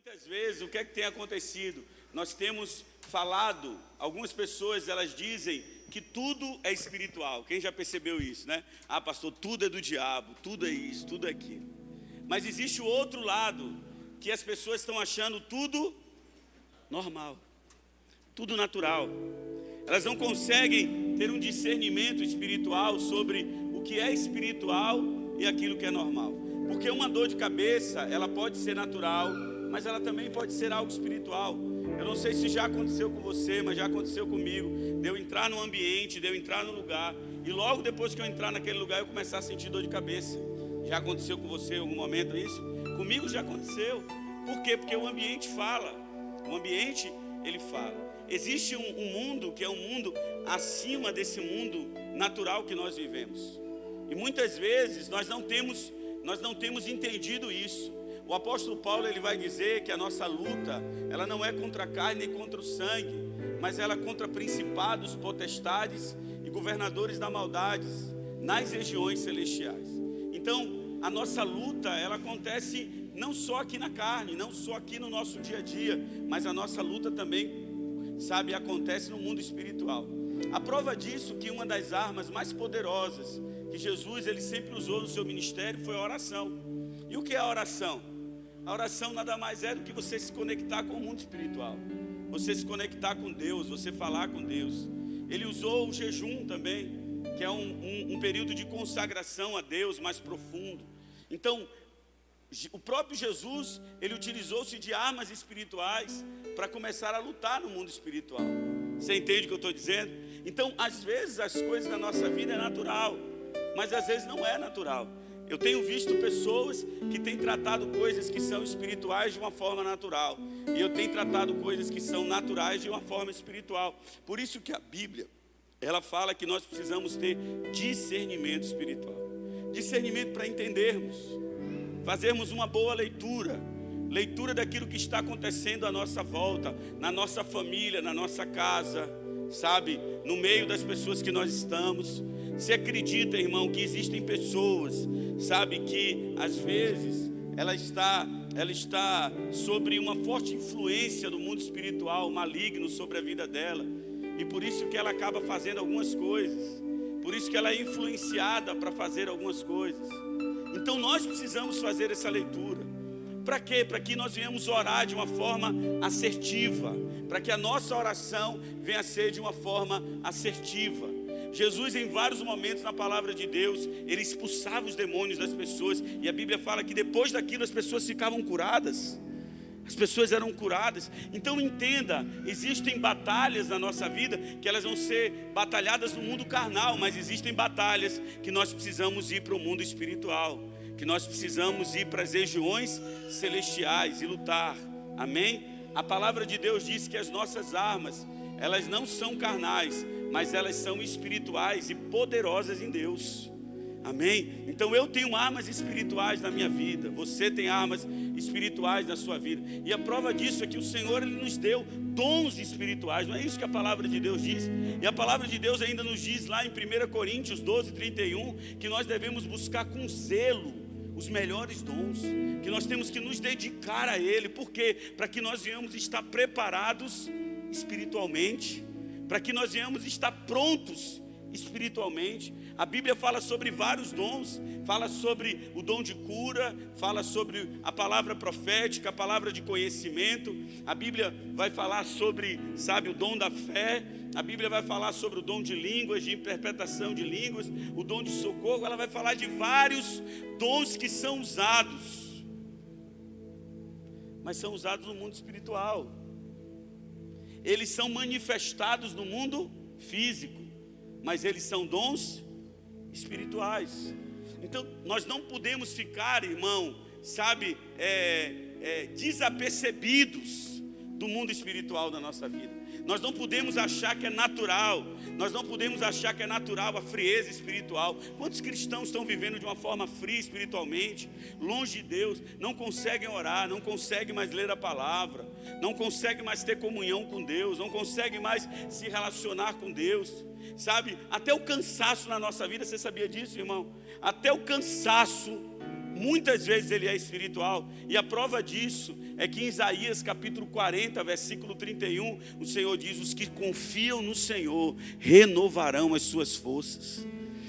Muitas vezes, o que é que tem acontecido? Nós temos falado, algumas pessoas, elas dizem que tudo é espiritual. Quem já percebeu isso, né? Ah, pastor, tudo é do diabo, tudo é isso, tudo é aquilo. Mas existe o outro lado, que as pessoas estão achando tudo normal, tudo natural. Elas não conseguem ter um discernimento espiritual sobre o que é espiritual e aquilo que é normal. Porque uma dor de cabeça, ela pode ser natural, mas ela também pode ser algo espiritual. Eu não sei se já aconteceu com você, mas já aconteceu comigo, de eu entrar no ambiente, de eu entrar no lugar, e logo depois que eu entrar naquele lugar, eu começar a sentir dor de cabeça. Já aconteceu com você em algum momento isso? Comigo já aconteceu. Por quê? Porque o ambiente fala. O ambiente, ele fala. Existe um mundo que é um mundo acima desse mundo natural que nós vivemos. E muitas vezes nós não temos entendido isso. O apóstolo Paulo, ele vai dizer que a nossa luta, ela não é contra a carne nem contra o sangue, mas ela é contra principados, potestades e governadores da maldade nas regiões celestiais. Então, a nossa luta, ela acontece não só aqui na carne, não só aqui no nosso dia a dia, mas a nossa luta também, acontece no mundo espiritual. A prova disso que uma das armas mais poderosas que Jesus, ele sempre usou no seu ministério foi a oração. E o que é a oração? A oração nada mais é do que você se conectar com o mundo espiritual. Você se conectar com Deus, você falar com Deus. Ele usou o jejum também, que é um período de consagração a Deus mais profundo. Então, o próprio Jesus, ele utilizou-se de armas espirituais para começar a lutar no mundo espiritual. Você entende o que eu estou dizendo? Então, às vezes as coisas da nossa vida é natural, mas às vezes não é natural. Eu tenho visto pessoas que têm tratado coisas que são espirituais de uma forma natural, e eu tenho tratado coisas que são naturais de uma forma espiritual. Por isso que a Bíblia, ela fala que nós precisamos ter discernimento espiritual. Discernimento para entendermos, fazermos uma boa leitura daquilo que está acontecendo à nossa volta, na nossa família, na nossa casa, no meio das pessoas que nós estamos. Você acredita, irmão, que existem pessoas, que às vezes ela está sobre uma forte influência do mundo espiritual maligno sobre a vida dela, e por isso que ela acaba fazendo algumas coisas, por isso que ela é influenciada para fazer algumas coisas. Então nós precisamos fazer essa leitura. Para quê? Para que nós venhamos orar de uma forma assertiva, para que a nossa oração venha a ser de uma forma assertiva. Jesus, em vários momentos na palavra de Deus, ele expulsava os demônios das pessoas, e a Bíblia fala que depois daquilo as pessoas ficavam curadas. As pessoas eram curadas. Então entenda, existem batalhas na nossa vida que elas vão ser batalhadas no mundo carnal, mas existem batalhas que nós precisamos ir para o mundo espiritual, que nós precisamos ir para as regiões celestiais e lutar. Amém? A palavra de Deus diz que as nossas armas, elas não são carnais, mas elas são espirituais e poderosas em Deus. Amém? Então eu tenho armas espirituais na minha vida, você tem armas espirituais na sua vida, e a prova disso é que o Senhor, ele nos deu dons espirituais. Não é isso que a palavra de Deus diz? E a palavra de Deus ainda nos diz lá em 1 Coríntios 12:31, que nós devemos buscar com zelo os melhores dons, que nós temos que nos dedicar a Ele. Por quê? Para que nós venhamos estar preparados espiritualmente, para que nós venhamos estar prontos espiritualmente. A Bíblia fala sobre vários dons, fala sobre o dom de cura, fala sobre a palavra profética, a palavra de conhecimento. A Bíblia vai falar sobre, o dom da fé. A Bíblia vai falar sobre o dom de línguas, de interpretação de línguas, o dom de socorro. Ela vai falar de vários dons que são usados, mas são usados no mundo espiritual. Eles são manifestados no mundo físico, mas eles são dons espirituais. Então nós não podemos ficar, irmão, desapercebidos do mundo espiritual da nossa vida. Nós não podemos achar que é natural, a frieza espiritual. Quantos cristãos estão vivendo de uma forma fria espiritualmente, longe de Deus, não conseguem orar, não conseguem mais ler a palavra, não conseguem mais ter comunhão com Deus, não conseguem mais se relacionar com Deus, até o cansaço na nossa vida. Você sabia disso, irmão? Até o cansaço Muitas vezes ele é espiritual, e a prova disso é que em Isaías capítulo 40, versículo 31, o Senhor diz: os que confiam no Senhor renovarão as suas forças,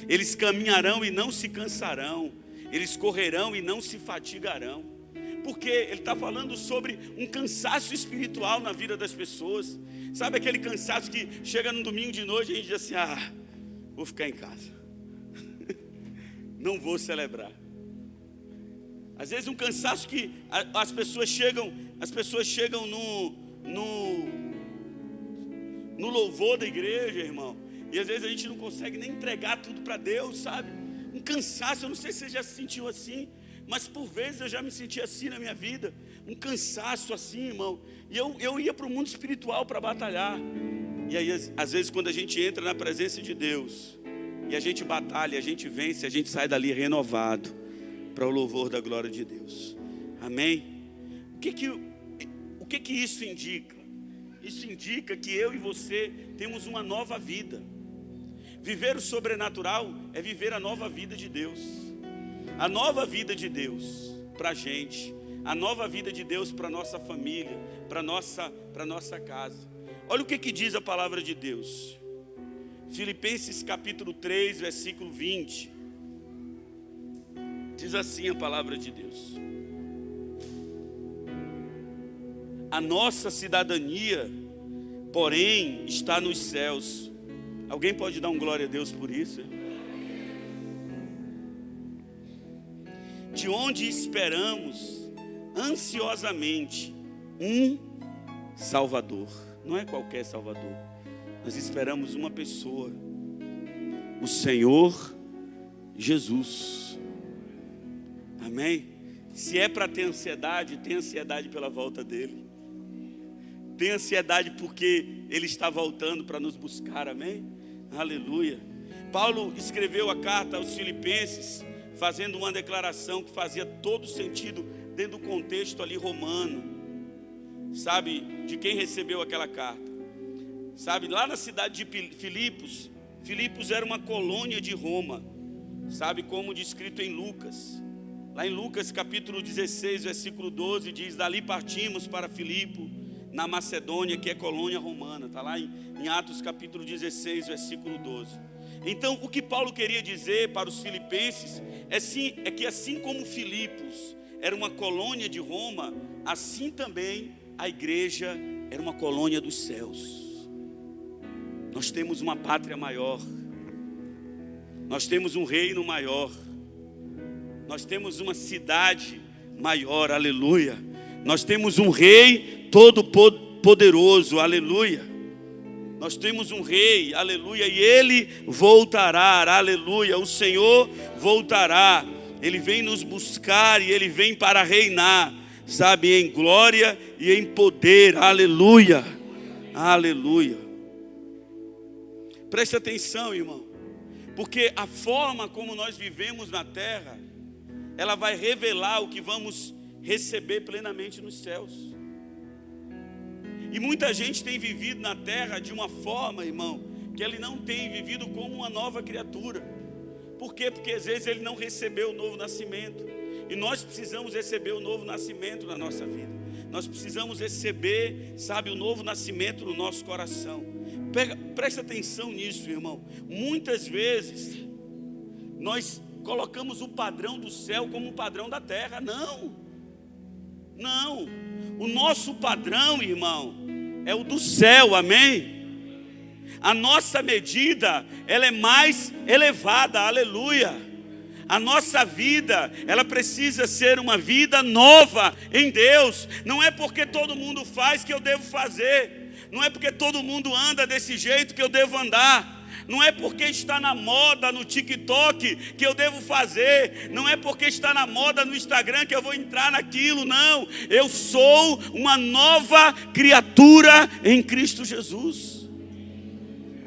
eles caminharão e não se cansarão, eles correrão e não se fatigarão. Porque ele está falando sobre um cansaço espiritual na vida das pessoas. Sabe aquele cansaço que chega no domingo de noite e a gente diz assim: vou ficar em casa, não vou celebrar. Às vezes um cansaço que as pessoas chegam no louvor da igreja, irmão, e às vezes a gente não consegue nem entregar tudo para Deus, sabe? Um cansaço, eu não sei se você já se sentiu assim, mas por vezes eu já me senti assim na minha vida, um cansaço assim, irmão. E eu ia para o mundo espiritual para batalhar. E aí às vezes quando a gente entra na presença de Deus, e a gente batalha, a gente vence, a gente sai dali renovado para o louvor da glória de Deus. Amém? O que isso indica? Isso indica que eu e você temos uma nova vida. Viver o sobrenatural é viver a nova vida de Deus. A nova vida de Deus para a gente, a nova vida de Deus para a nossa família, para a nossa casa. Olha o que diz a palavra de Deus. Filipenses capítulo 3, versículo 20. Diz assim a palavra de Deus: a nossa cidadania, porém, está nos céus. Alguém pode dar um glória a Deus por isso? De onde esperamos ansiosamente um Salvador. Não é qualquer Salvador. Nós esperamos uma pessoa, o Senhor Jesus. Amém? Se é para ter ansiedade, tem ansiedade pela volta dele. Tem ansiedade porque ele está voltando para nos buscar, amém? Aleluia. Paulo escreveu a carta aos Filipenses, fazendo uma declaração que fazia todo sentido dentro do contexto ali romano. Sabe, de quem recebeu aquela carta? Sabe, lá na cidade de Filipos era uma colônia de Roma. Sabe, como descrito em Lucas. Lá em Lucas capítulo 16, versículo 12, diz: dali partimos para Filipo, na Macedônia, que é colônia romana. Está lá em Atos capítulo 16, versículo 12. Então, o que Paulo queria dizer para os filipenses é que assim como Filipos era uma colônia de Roma, assim também a igreja era uma colônia dos céus. Nós temos uma pátria maior, nós temos um reino maior, nós temos uma cidade maior, aleluia. Nós temos um rei todo poderoso, aleluia. Nós temos um rei, aleluia, e ele voltará, aleluia. O Senhor voltará, ele vem nos buscar e ele vem para reinar, sabe, em glória e em poder, aleluia, aleluia. Preste atenção, irmão, porque a forma como nós vivemos na terra, ela vai revelar o que vamos receber plenamente nos céus. E muita gente tem vivido na terra de uma forma, irmão, que ele não tem vivido como uma nova criatura. Por quê? Porque às vezes ele não recebeu o novo nascimento. E nós precisamos receber o novo nascimento na nossa vida. Nós precisamos receber, sabe, o novo nascimento no nosso coração. Presta atenção nisso, irmão. Muitas vezes nós colocamos o padrão do céu como o padrão da terra. Não. O nosso padrão, irmão, é o do céu, amém? A nossa medida, ela é mais elevada, aleluia. A nossa vida, ela precisa ser uma vida nova em Deus. Não é porque todo mundo faz que eu devo fazer. Não é porque todo mundo anda desse jeito que eu devo andar. Não é porque está na moda no TikTok que eu devo fazer. Não é porque está na moda no Instagram que eu vou entrar naquilo, não. Eu sou uma nova criatura em Cristo Jesus.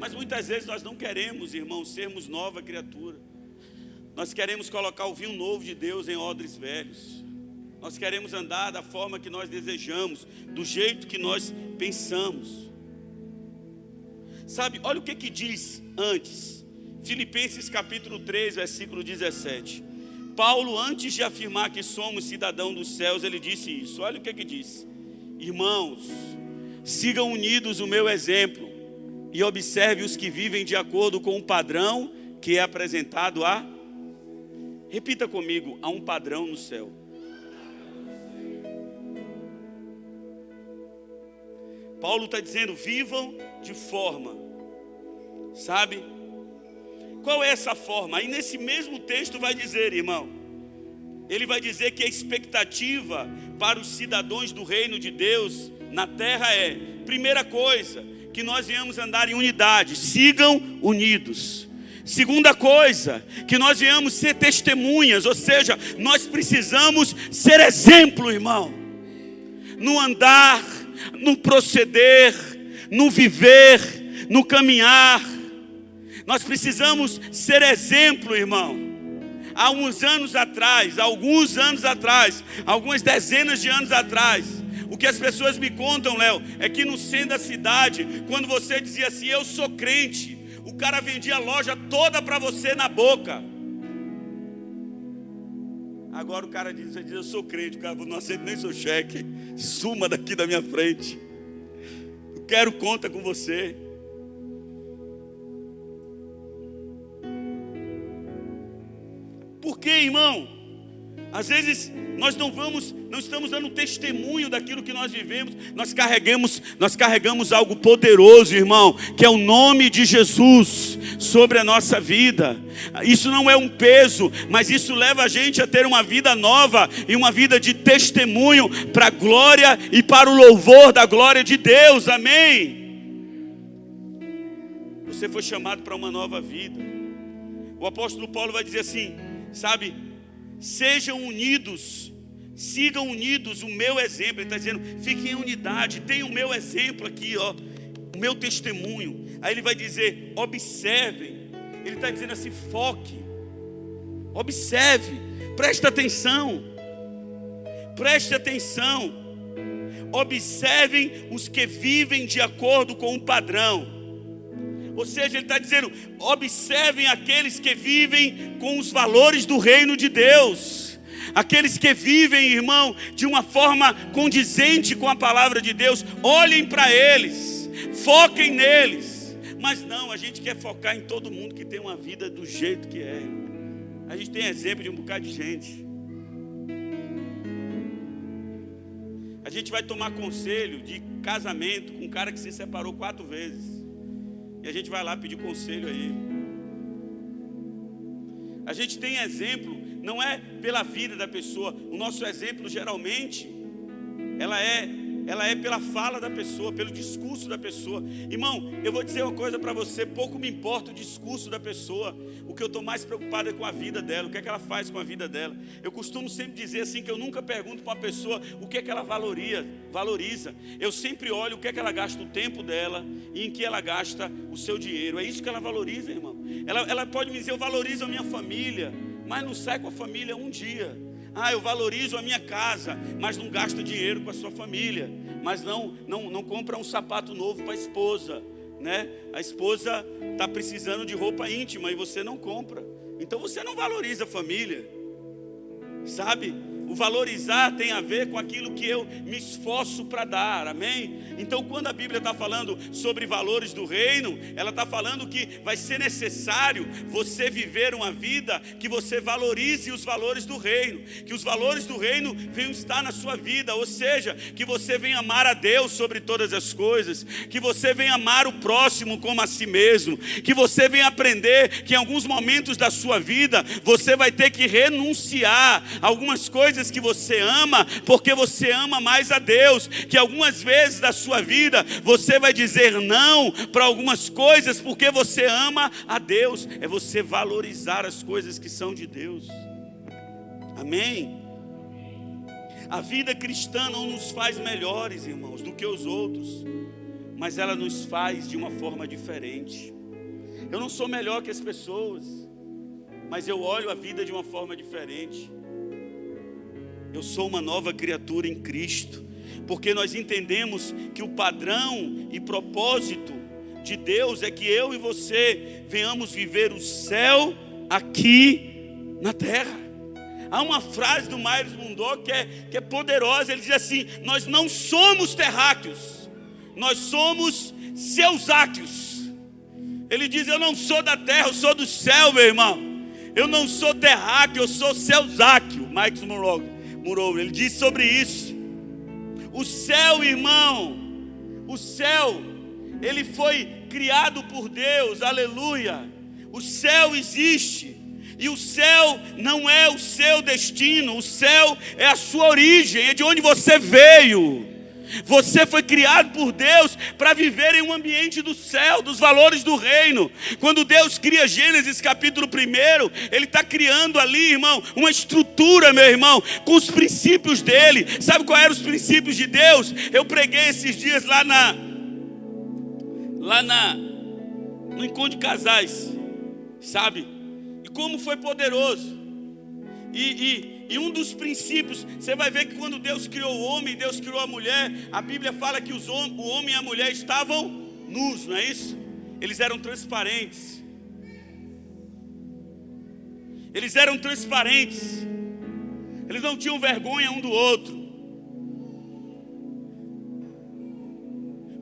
Mas muitas vezes nós não queremos, irmãos, sermos nova criatura. Nós queremos colocar o vinho novo de Deus em odres velhos. Nós queremos andar da forma que nós desejamos, do jeito que nós pensamos. Sabe, olha o que diz antes. Filipenses capítulo 3, versículo 17. Paulo, antes de afirmar que somos cidadãos dos céus, ele disse isso. Olha o que disse: irmãos, sigam unidos o meu exemplo e observe os que vivem de acordo com o padrão que é apresentado a... Repita comigo: há um padrão no céu. Paulo está dizendo: vivam de forma, sabe? Qual é essa forma? Aí nesse mesmo texto vai dizer, irmão, ele vai dizer que a expectativa para os cidadãos do reino de Deus na terra é, primeira coisa, que nós venhamos andar em unidade, sigam unidos. Segunda coisa, que nós venhamos ser testemunhas, ou seja, nós precisamos ser exemplo, irmão, no andar, no proceder, no viver, no caminhar. Nós precisamos ser exemplo, irmão. Há alguns anos atrás, algumas dezenas de anos atrás, o que as pessoas me contam, Léo, é que no centro da cidade, quando você dizia assim: eu sou crente, o cara vendia a loja toda para você na boca. Agora o cara diz: eu sou crente, o cara não aceita nem seu cheque, suma daqui da minha frente, eu quero conta com você. Por quê, irmão? Às vezes nós não estamos dando testemunho daquilo que nós vivemos. Nós carregamos algo poderoso, irmão, que é o nome de Jesus sobre a nossa vida. Isso não é um peso, mas isso leva a gente a ter uma vida nova e uma vida de testemunho para a glória e para o louvor da glória de Deus. Amém? Você foi chamado para uma nova vida. O apóstolo Paulo vai dizer assim, sabe, sejam unidos, sigam unidos o meu exemplo. Ele está dizendo: fiquem em unidade, tenham o meu exemplo aqui, ó, o meu testemunho. Aí ele vai dizer: observem. Ele está dizendo assim: foque, observe, preste atenção, observem os que vivem de acordo com o padrão. Ou seja, ele está dizendo: observem aqueles que vivem com os valores do reino de Deus. Aqueles que vivem, irmão, de uma forma condizente com a palavra de Deus. Olhem para eles, foquem neles. Mas não, a gente quer focar em todo mundo que tem uma vida do jeito que é. A gente tem exemplo de um bocado de gente. A gente vai tomar conselho de casamento com um cara que se separou 4 vezes. E a gente vai lá pedir conselho a ele. A gente tem exemplo, não é pela vida da pessoa. O nosso exemplo geralmente, ela é pela fala da pessoa, pelo discurso da pessoa. Irmão, eu vou dizer uma coisa para você: pouco me importa o discurso da pessoa. O que eu estou mais preocupado é com a vida dela, o que é que ela faz com a vida dela. Eu costumo sempre dizer assim, que eu nunca pergunto para uma pessoa o que é que ela valoriza. Eu sempre olho o que é que ela gasta o tempo dela e em que ela gasta o seu dinheiro. É isso que ela valoriza, irmão. Ela pode me dizer: eu valorizo a minha família, mas não sai com a família um dia. Eu valorizo a minha casa, mas não gasta dinheiro com a sua família. Mas não compra um sapato novo para a esposa, né? A esposa está precisando de roupa íntima e você não compra. Então você não valoriza a família, sabe? O valorizar tem a ver com aquilo que eu me esforço para dar, amém? Então quando a Bíblia está falando sobre valores do reino, ela está falando que vai ser necessário você viver uma vida que você valorize os valores do reino, que os valores do reino venham estar na sua vida, ou seja, que você venha amar a Deus sobre todas as coisas, que você venha amar o próximo como a si mesmo, que você venha aprender que em alguns momentos da sua vida, você vai ter que renunciar a algumas coisas que você ama, porque você ama mais a Deus, que algumas vezes da sua vida, você vai dizer não para algumas coisas, porque você ama a Deus. É você valorizar as coisas que são de Deus, amém? A vida cristã não nos faz melhores, irmãos, do que os outros, mas ela nos faz de uma forma diferente. Eu não sou melhor que as pessoas, mas eu olho a vida de uma forma diferente. Eu sou uma nova criatura em Cristo, porque nós entendemos que o padrão e propósito de Deus é que eu e você venhamos viver o céu aqui na terra. Há uma frase do Myles Munroe que é poderosa. Ele diz assim: nós não somos terráqueos, nós somos seusáqueos. Ele diz: eu não sou da terra, eu sou do céu, meu irmão. Eu não sou terráqueo, eu sou seusáqueo. Myles Munroe, ele diz sobre isso. O céu, irmão, o céu, ele foi criado por Deus, aleluia. O céu existe, e o céu não é o seu destino, o céu é a sua origem, é de onde você veio. Você foi criado por Deus para viver em um ambiente do céu, dos valores do reino. Quando Deus cria Gênesis capítulo 1, Ele está criando ali, irmão, uma estrutura, meu irmão, com os princípios dele. Sabe quais eram os princípios de Deus? Eu preguei esses dias lá no encontro de casais, sabe? E como foi poderoso. E um dos princípios, você vai ver que quando Deus criou o homem, Deus criou a mulher, a Bíblia fala que o homem e a mulher estavam nus, não é isso? Eles eram transparentes. Eles eram transparentes. Eles não tinham vergonha um do outro.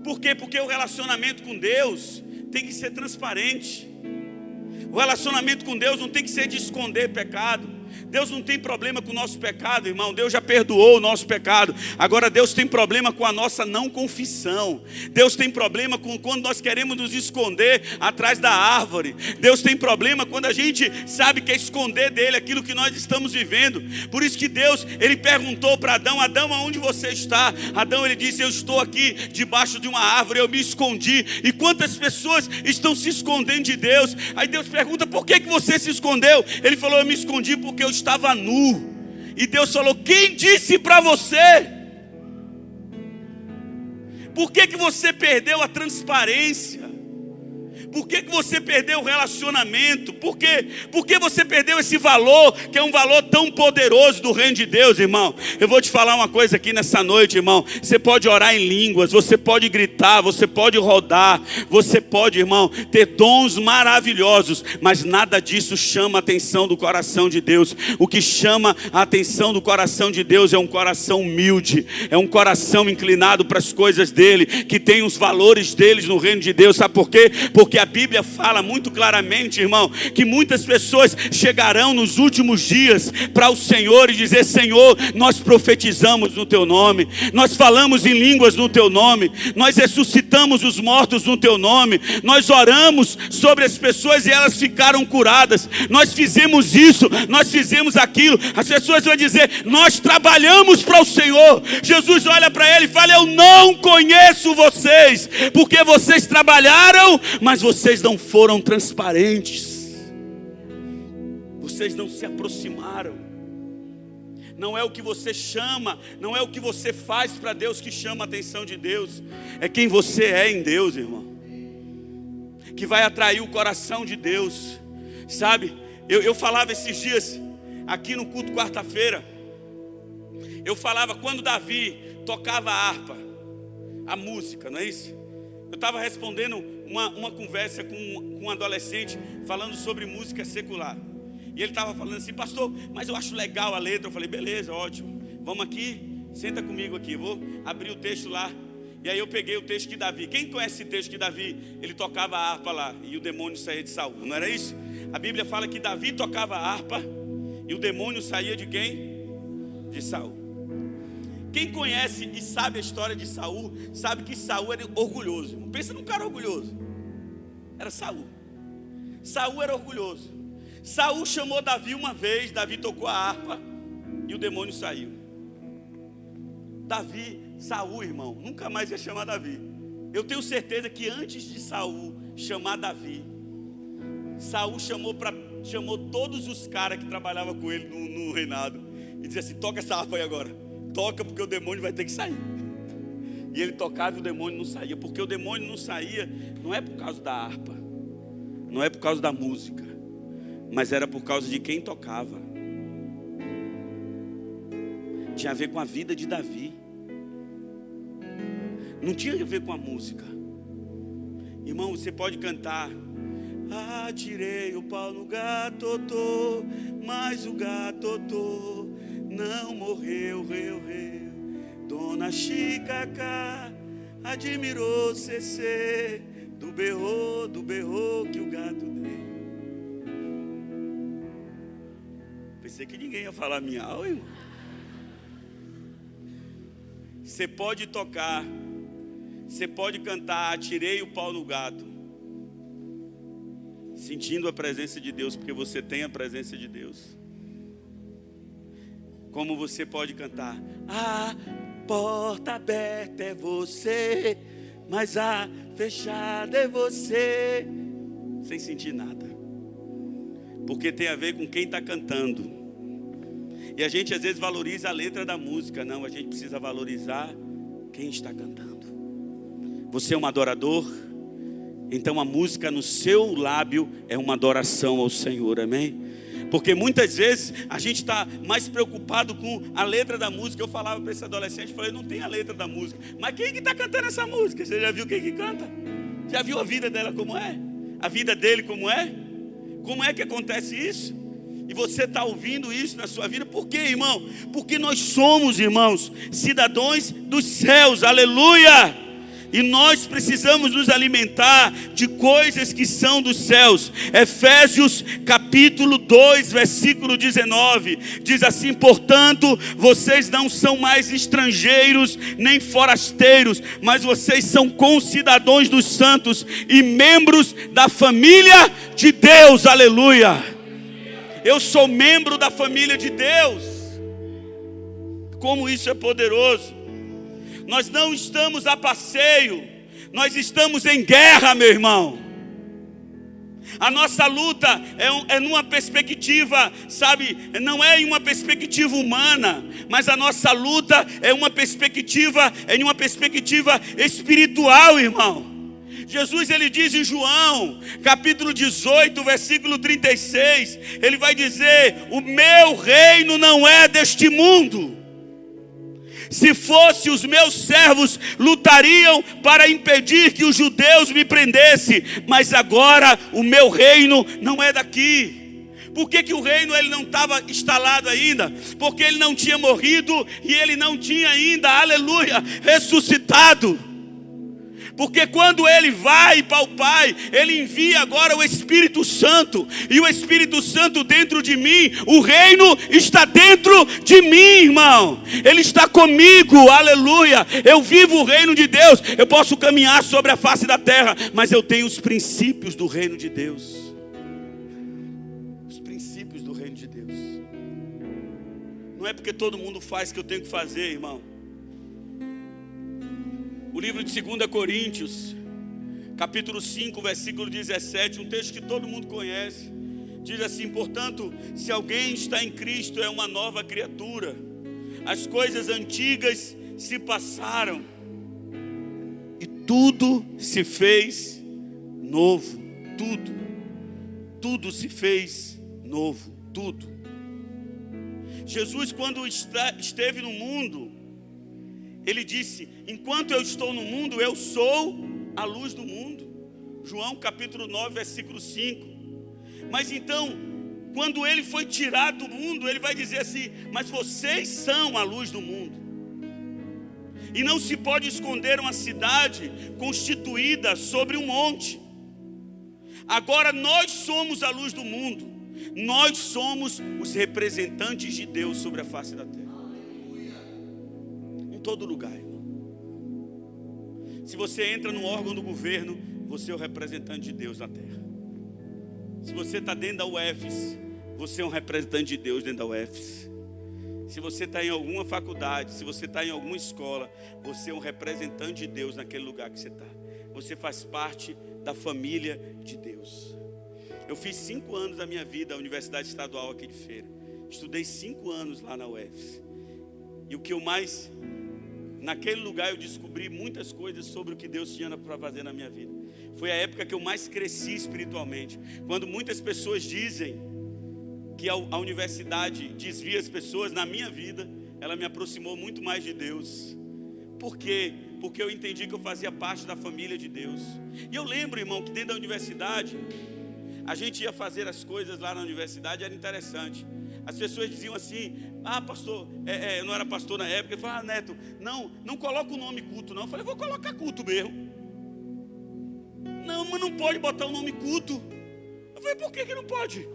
Por quê? Porque o relacionamento com Deus tem que ser transparente. O relacionamento com Deus não tem que ser de esconder pecado. Deus não tem problema com o nosso pecado, irmão. Deus já perdoou o nosso pecado. Agora Deus tem problema com a nossa não confissão. Deus tem problema com quando nós queremos nos esconder atrás da árvore. Deus tem problema quando a gente sabe que é esconder dele aquilo que nós estamos vivendo. Por isso que Deus, ele perguntou para Adão: Adão, aonde você está? Adão, ele disse: eu estou aqui debaixo de uma árvore, eu me escondi. E quantas pessoas estão se escondendo de Deus? Aí Deus pergunta: por que você se escondeu? Ele falou: eu me escondi porque eu estava nu. E Deus falou: quem disse para você? Por que você perdeu a transparência? Por que você perdeu o relacionamento? Por que você perdeu esse valor, que é um valor tão poderoso do reino de Deus, irmão? Eu vou te falar uma coisa aqui nessa noite, irmão. Você pode orar em línguas, você pode gritar, você pode rodar, você pode, irmão, ter dons maravilhosos, mas nada disso chama a atenção do coração de Deus. O que chama a atenção do coração de Deus é um coração humilde, é um coração inclinado para as coisas dele, que tem os valores deles no reino de Deus. Sabe por quê? Porque a Bíblia fala muito claramente, irmão, que muitas pessoas chegarão nos últimos dias para o Senhor e dizer: Senhor, nós profetizamos no teu nome, nós falamos em línguas no teu nome, nós ressuscitamos os mortos no teu nome, nós oramos sobre as pessoas e elas ficaram curadas, nós fizemos isso, nós fizemos aquilo. As pessoas vão dizer: nós trabalhamos para o Senhor. Jesus olha para ele e fala: eu não conheço vocês, porque vocês trabalharam, mas vocês não foram transparentes. Vocês não se aproximaram. Não é o que você chama, não é o que você faz para Deus que chama a atenção de Deus. É quem você é em Deus, irmão, que vai atrair o coração de Deus. Sabe, eu falava esses dias aqui no culto quarta-feira. Eu falava quando Davi tocava a harpa, a música, não é isso? Eu estava respondendo uma conversa com um adolescente falando sobre música secular. E ele estava falando assim: pastor, mas eu acho legal a letra. Eu falei: beleza, ótimo, vamos aqui, senta comigo aqui, eu vou abrir o texto lá. E aí eu peguei o texto de Davi. Quem conhece esse texto de Davi? Ele tocava a harpa lá e o demônio saía de Saul, não era isso? A Bíblia fala que Davi tocava a harpa e o demônio saía de quem? De Saul. Quem conhece e sabe a história de Saul, sabe que Saul era orgulhoso. Pensa num cara orgulhoso. Era Saul. Saul era orgulhoso. Saul chamou Davi uma vez, Davi tocou a harpa e o demônio saiu. Saul, irmão, nunca mais ia chamar Davi. Eu tenho certeza que antes de Saul chamar Davi, Saul chamou todos os caras que trabalhavam com ele no reinado e dizia assim: toca essa harpa aí agora. Toca, porque o demônio vai ter que sair. E ele tocava e o demônio não saía. Porque o demônio não saía, não é por causa da harpa, não é por causa da música, mas era por causa de quem tocava. Tinha a ver com a vida de Davi, não tinha a ver com a música. Irmão, você pode cantar Atirei o pau no gato, mas o gato não morreu, Dona Chicacá admirou Cecê, do berro que o gato deu. Pensei que ninguém ia falar minha aula, irmão. Você pode tocar, você pode cantar, atirei o pau no gato, sentindo a presença de Deus, porque você tem a presença de Deus. Como você pode cantar, a porta aberta é você, mas a fechada é você, sem sentir nada, porque tem a ver com quem está cantando. E a gente às vezes valoriza a letra da música. Não, a gente precisa valorizar quem está cantando. Você é um adorador? Então a música no seu lábio é uma adoração ao Senhor, amém? Porque muitas vezes a gente está mais preocupado com a letra da música. Eu falava para esse adolescente, falei, não tem a letra da música, mas quem que está cantando essa música? Você já viu quem que canta? Já viu a vida dela como é? A vida dele como é? Como é que acontece isso? E você está ouvindo isso na sua vida, por quê, irmão? Porque nós somos, irmãos, cidadãos dos céus, aleluia! E nós precisamos nos alimentar de coisas que são dos céus. Efésios capítulo 2, versículo 19, diz assim: portanto, vocês não são mais estrangeiros nem forasteiros, mas vocês são concidadãos dos santos e membros da família de Deus, aleluia! Eu sou membro da família de Deus. Como isso é poderoso. Nós não estamos a passeio, nós estamos em guerra, meu irmão. A nossa luta é numa perspectiva, sabe, não é em uma perspectiva humana, mas a nossa luta é em uma perspectiva espiritual, irmão. Jesus, ele diz em João, capítulo 18, versículo 36, ele vai dizer, o meu reino não é deste mundo. Se fosse, os meus servos lutariam para impedir que os judeus me prendessem, mas agora o meu reino não é daqui. Por que o reino ele não estava instalado ainda? Porque ele não tinha morrido e ele não tinha ainda, aleluia, ressuscitado. Porque quando ele vai para o Pai, ele envia agora o Espírito Santo. E o Espírito Santo dentro de mim, o reino está dentro de mim, irmão. Ele está comigo, aleluia. Eu vivo o reino de Deus. Eu posso caminhar sobre a face da terra, mas eu tenho os princípios do reino de Deus. Os princípios do reino de Deus. Não é porque todo mundo faz que eu tenho que fazer, irmão. O livro de 2 Coríntios, capítulo 5, versículo 17, um texto que todo mundo conhece, diz assim: portanto, se alguém está em Cristo, é uma nova criatura, as coisas antigas se passaram, e tudo se fez novo, tudo se fez novo, tudo. Jesus, quando esteve no mundo, ele disse, enquanto eu estou no mundo, eu sou a luz do mundo. João capítulo 9, versículo 5. Mas então, quando ele foi tirado do mundo, ele vai dizer assim, mas vocês são a luz do mundo. E não se pode esconder uma cidade constituída sobre um monte. Agora nós somos a luz do mundo. Nós somos os representantes de Deus sobre a face da terra. Todo lugar, irmão. Se você entra no órgão do governo, você é o representante de Deus na terra. Se você está dentro da UFES, você é um representante de Deus dentro da UFES. Se você está em alguma faculdade, se você está em alguma escola, você é um representante de Deus naquele lugar que você está. Você faz parte da família de Deus. Eu fiz 5 anos da minha vida na Universidade Estadual aqui de Feira. Estudei 5 anos lá na UFES. E o que eu mais... Naquele lugar eu descobri muitas coisas sobre o que Deus tinha para fazer na minha vida. Foi a época que eu mais cresci espiritualmente. Quando muitas pessoas dizem que a universidade desvia as pessoas, na minha vida, ela me aproximou muito mais de Deus. Por quê? Porque eu entendi que eu fazia parte da família de Deus. E eu lembro, irmão, que dentro da universidade, a gente ia fazer as coisas lá na universidade, era interessante. As pessoas diziam assim: ah, pastor, eu não era pastor na época. Ele falava: ah, Neto, não coloca o nome culto não. Eu falei: vou colocar culto mesmo. Não, mas não pode botar o nome culto. Eu falei: por que não pode?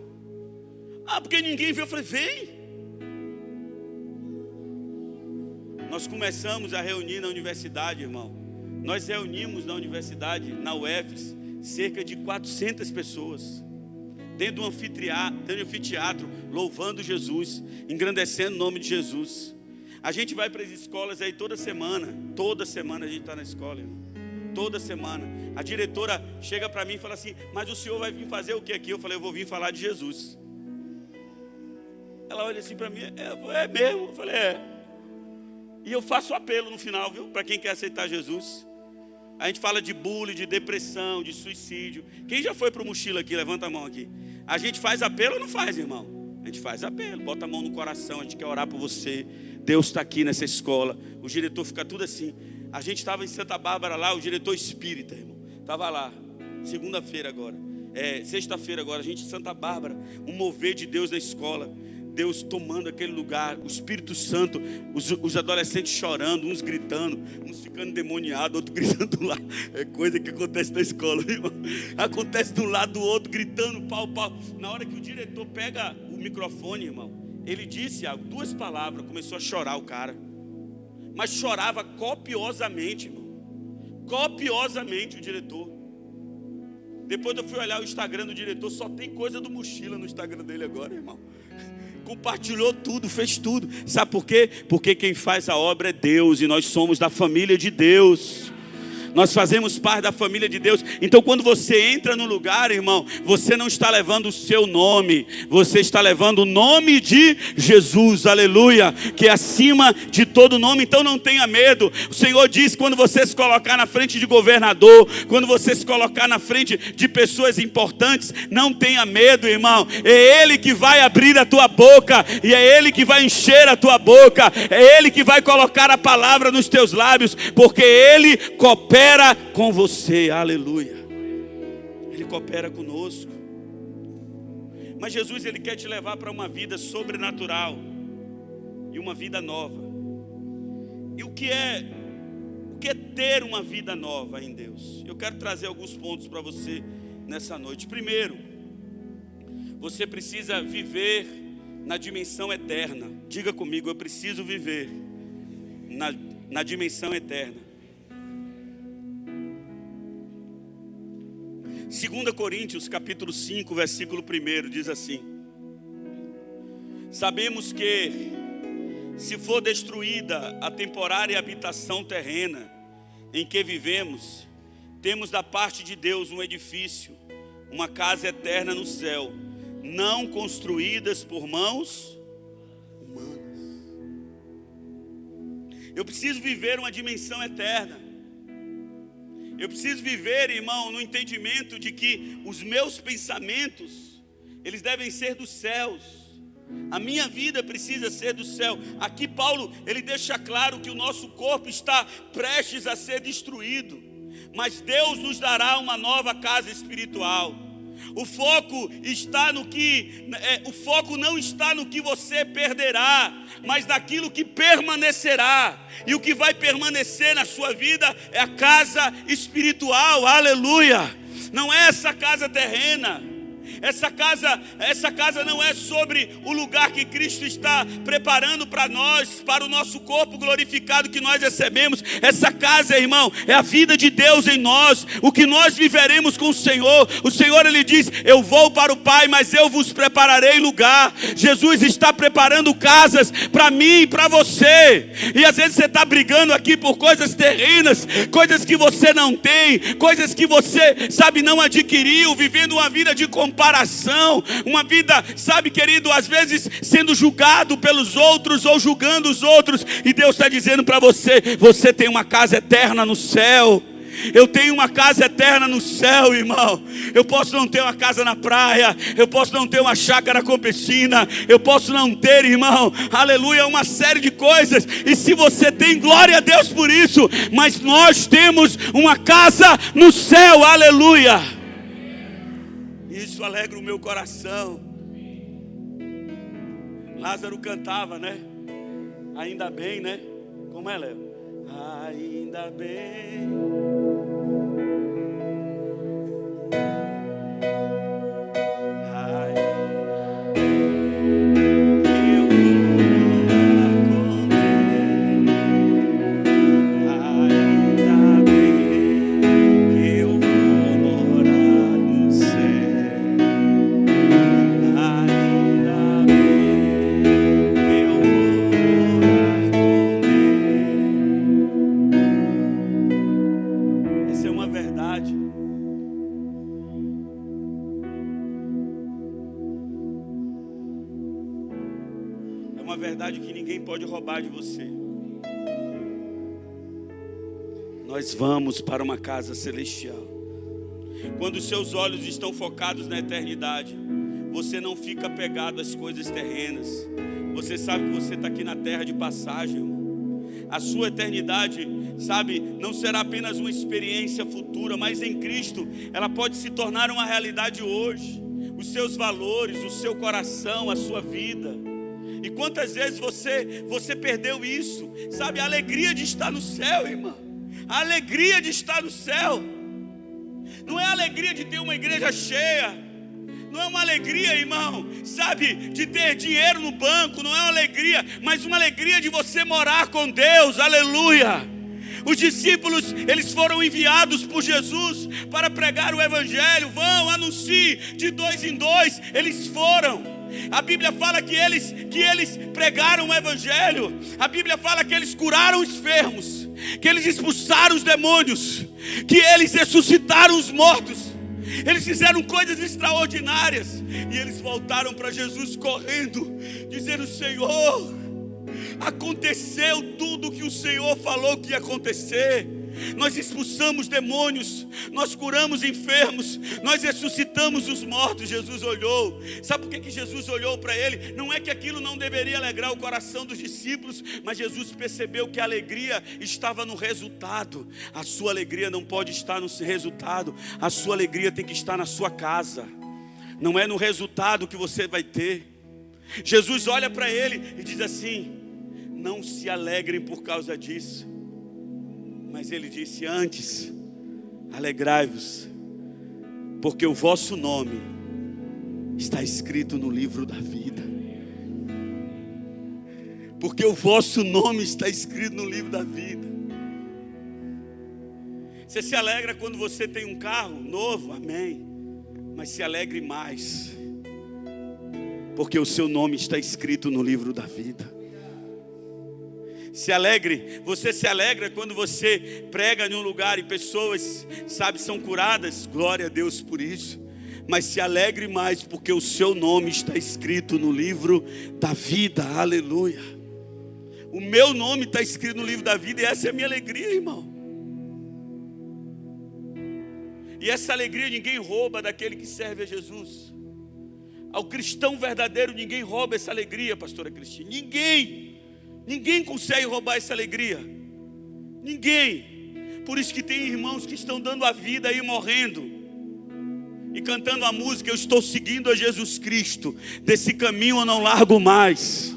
Ah, porque ninguém viu. Eu falei: vem. Nós começamos a reunir na universidade, irmão. Nós reunimos na universidade, na UFES, cerca de 400 pessoas, dentro de um anfiteatro, louvando Jesus, engrandecendo o nome de Jesus. A gente vai para as escolas aí toda semana a gente está na escola, irmão. Toda semana. A diretora chega para mim e fala assim: mas o senhor vai vir fazer o que aqui? Eu falei: eu vou vir falar de Jesus. Ela olha assim para mim: é mesmo? Eu falei: é. E eu faço apelo no final, viu? Para quem quer aceitar Jesus. A gente fala de bullying, de depressão, de suicídio. Quem já foi para o mochila aqui? Levanta a mão aqui. A gente faz apelo ou não faz, irmão? A gente faz apelo, bota a mão no coração. A gente quer orar por você. Deus está aqui nessa escola. O diretor fica tudo assim. A gente estava em Santa Bárbara lá, o diretor espírita, irmão, estava lá, segunda-feira agora, sexta-feira agora, a gente em Santa Bárbara, um mover de Deus na escola, Deus tomando aquele lugar, o Espírito Santo, os adolescentes chorando, uns gritando, uns ficando endemoniados, outros gritando lá. É coisa que acontece na escola, irmão. Acontece de um lado do outro, gritando, pau. Na hora que o diretor pega o microfone, irmão, ele disse algo, 2 palavras, começou a chorar o cara. Mas chorava copiosamente, irmão. Copiosamente o diretor. Depois eu fui olhar o Instagram do diretor, só tem coisa do mochila no Instagram dele agora, irmão. Compartilhou tudo, fez tudo. Sabe por quê? Porque quem faz a obra é Deus, e nós somos da família de Deus. Nós fazemos parte da família de Deus. Então quando você entra no lugar, irmão, você não está levando o seu nome, você está levando o nome de Jesus, aleluia, que é acima de todo nome. Então não tenha medo. O Senhor diz: quando você se colocar na frente de governador, quando você se colocar na frente de pessoas importantes, não tenha medo, irmão. É Ele que vai abrir a tua boca, e é Ele que vai encher a tua boca, é Ele que vai colocar a palavra nos teus lábios, porque Ele coopera com você, aleluia. Ele coopera conosco. Mas Jesus, Ele quer te levar para uma vida sobrenatural e uma vida nova. E o que é ter uma vida nova em Deus? Eu quero trazer alguns pontos para você nessa noite. Primeiro, você precisa viver na dimensão eterna. Diga comigo: eu preciso viver na dimensão eterna. 2 Coríntios capítulo 5, versículo 1 diz assim: sabemos que, se for destruída a temporária habitação terrena em que vivemos, temos da parte de Deus um edifício, uma casa eterna no céu, não construídas por mãos humanas. Eu preciso viver uma dimensão eterna. Eu preciso viver, irmão, no entendimento de que os meus pensamentos, eles devem ser dos céus. A minha vida precisa ser do céu. Aqui Paulo, ele deixa claro que o nosso corpo está prestes a ser destruído, mas Deus nos dará uma nova casa espiritual. O foco não está no que você perderá, mas naquilo que permanecerá. E o que vai permanecer na sua vida é a casa espiritual, aleluia. Não é essa casa terrena. Essa casa não é sobre o lugar que Cristo está preparando para nós, para o nosso corpo glorificado que nós recebemos. Essa casa, irmão, é a vida de Deus em nós, o que nós viveremos com o Senhor. O Senhor, Ele diz: eu vou para o Pai, mas eu vos prepararei lugar. Jesus está preparando casas para mim e para você. E às vezes você está brigando aqui por coisas terrenas, coisas que você não tem, coisas que você, sabe, não adquiriu, vivendo uma vida de comparação, uma vida, sabe, querido, às vezes sendo julgado pelos outros ou julgando os outros. E Deus está dizendo para você: você tem uma casa eterna no céu. Eu tenho uma casa eterna no céu, irmão. Eu posso não ter uma casa na praia, eu posso não ter uma chácara com piscina, eu posso não ter, irmão, aleluia, uma série de coisas. E se você tem, glória a Deus por isso. Mas nós temos uma casa no céu, aleluia. Isso alegra o meu coração. Lázaro cantava, né? Ainda bem, né? Como é, Léo? Ainda bem. Que ninguém pode roubar de você. Nós vamos para uma casa celestial. Quando os seus olhos estão focados na eternidade, você não fica apegado às coisas terrenas. Você sabe que você está aqui na terra de passagem, irmão. A sua eternidade, sabe, não será apenas uma experiência futura, mas em Cristo ela pode se tornar uma realidade hoje. Os seus valores, o seu coração, a sua vida. E quantas vezes você perdeu isso? Sabe, a alegria de estar no céu, irmão. A alegria de estar no céu. Não é a alegria de ter uma igreja cheia. Não é uma alegria, irmão, sabe, de ter dinheiro no banco. Não é uma alegria, mas uma alegria de você morar com Deus. Aleluia. Os discípulos, eles foram enviados por Jesus para pregar o evangelho. Vão, anuncie, de 2 em 2, eles foram. A Bíblia fala que eles pregaram o evangelho. A Bíblia fala que eles curaram os enfermos, que eles expulsaram os demônios, que eles ressuscitaram os mortos. Eles fizeram coisas extraordinárias. E eles voltaram para Jesus correndo, dizendo: Senhor, aconteceu tudo o que o Senhor falou que ia acontecer. Nós expulsamos demônios, nós curamos enfermos, nós ressuscitamos os mortos. Jesus olhou. Sabe por que Jesus olhou para ele? Não é que aquilo não deveria alegrar o coração dos discípulos, mas Jesus percebeu que a alegria estava no resultado. A sua alegria não pode estar no resultado. A sua alegria tem que estar na sua casa. Não é no resultado que você vai ter. Jesus olha para ele e diz assim: não se alegrem por causa disso. Mas ele disse: antes, alegrai-vos, porque o vosso nome está escrito no livro da vida. Porque o vosso nome está escrito no livro da vida. Você se alegra quando você tem um carro novo, amém. Mas se alegre mais, porque o seu nome está escrito no livro da vida. Se alegre, você se alegra quando você prega em um lugar e pessoas, sabe, são curadas. Glória a Deus por isso. Mas se alegre mais, porque o seu nome está escrito no livro da vida. Aleluia. O meu nome está escrito no livro da vida, e essa é a minha alegria, irmão. E essa alegria ninguém rouba daquele que serve a Jesus. Ao cristão verdadeiro ninguém rouba essa alegria, pastora Cristina. Ninguém consegue roubar essa alegria. Ninguém. Por isso que tem irmãos que estão dando a vida aí, morrendo e cantando a música: eu estou seguindo a Jesus Cristo, desse caminho eu não largo mais.